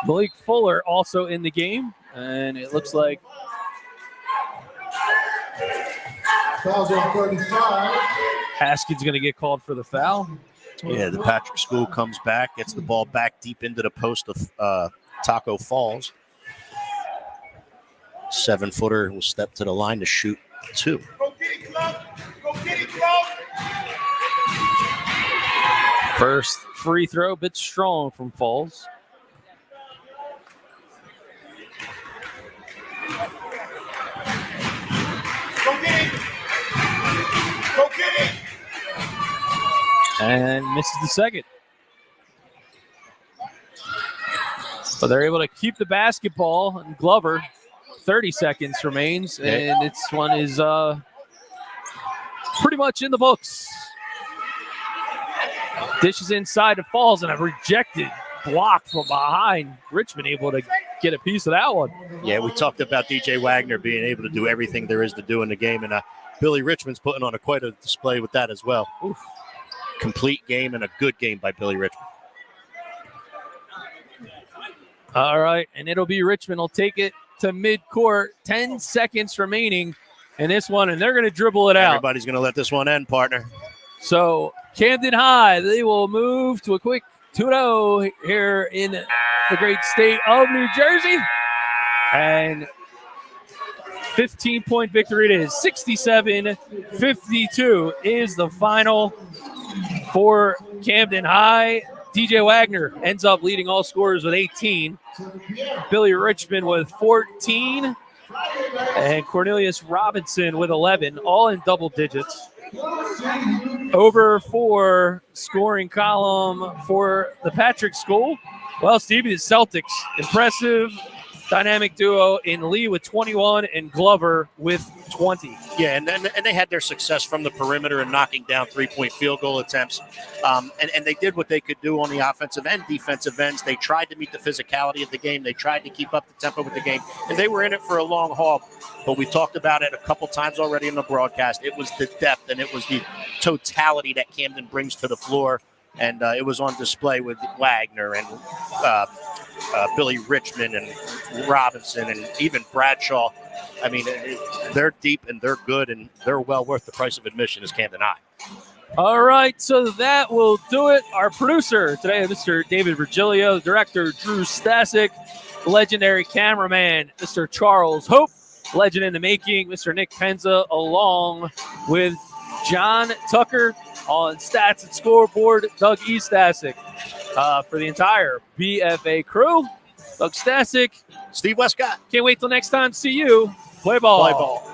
Blake Fuller also in the game, and it looks like Fouls on 35. Haskins going to get called for the foul. Yeah, the Patrick School comes back, gets the ball back deep into the post of Taco Falls. 7-footer will step to the line to shoot 2. Go get it, Club. Go get it, Club. First free throw, bit strong from Falls. Go get it. Go get it. And misses the second. But they're able to keep the basketball. And Glover, 30 seconds remains. And this one is pretty much in the books. Dishes inside to Falls, and a rejected block from behind. Richmond able to get a piece of that one. Yeah, we talked about DJ Wagner being able to do everything there is to do in the game. And Billy Richmond's putting on quite a display with that as well. Oof. Complete game and a good game by Billy Richmond. All right, and it'll be Richmond will take it to midcourt. 10 seconds remaining in this one, and they're going to dribble it out. Everybody's going to let this one end, partner. So Camden High, they will move to a quick 2-0 here in the great state of New Jersey. And 15-point victory it is. 67-52 is the final for Camden High. DJ Wagner ends up leading all scorers with 18. Billy Richmond with 14. And Cornelius Robinson with 11, all in double digits. Over for scoring column for the Patrick School. Well, Stevie, the Celtics, impressive dynamic duo in Lee with 21 and Glover with 20. Yeah, and they had their success from the perimeter and knocking down three-point field goal attempts. And they did what they could do on the offensive and defensive ends. They tried to meet the physicality of the game. They tried to keep up the tempo with the game. And they were in it for a long haul. But we talked about it a couple times already in the broadcast. It was the depth and it was the totality that Camden brings to the floor and it was on display with Wagner and Billy Richmond and Robinson and even Bradshaw. I mean, they're deep and they're good and they're well worth the price of admission as Camden High. All right, so that will do it. Our producer today, Mr. David Virgilio, director Drew Stasic, legendary cameraman, Mr. Charles Hope, legend in the making, Mr. Nick Penza, along with John Tucker on stats and scoreboard, Doug E. Stasic. For the entire BFA crew, Doug Stasic, Steve Westcott. Can't wait till next time. See you. Play ball. Play ball.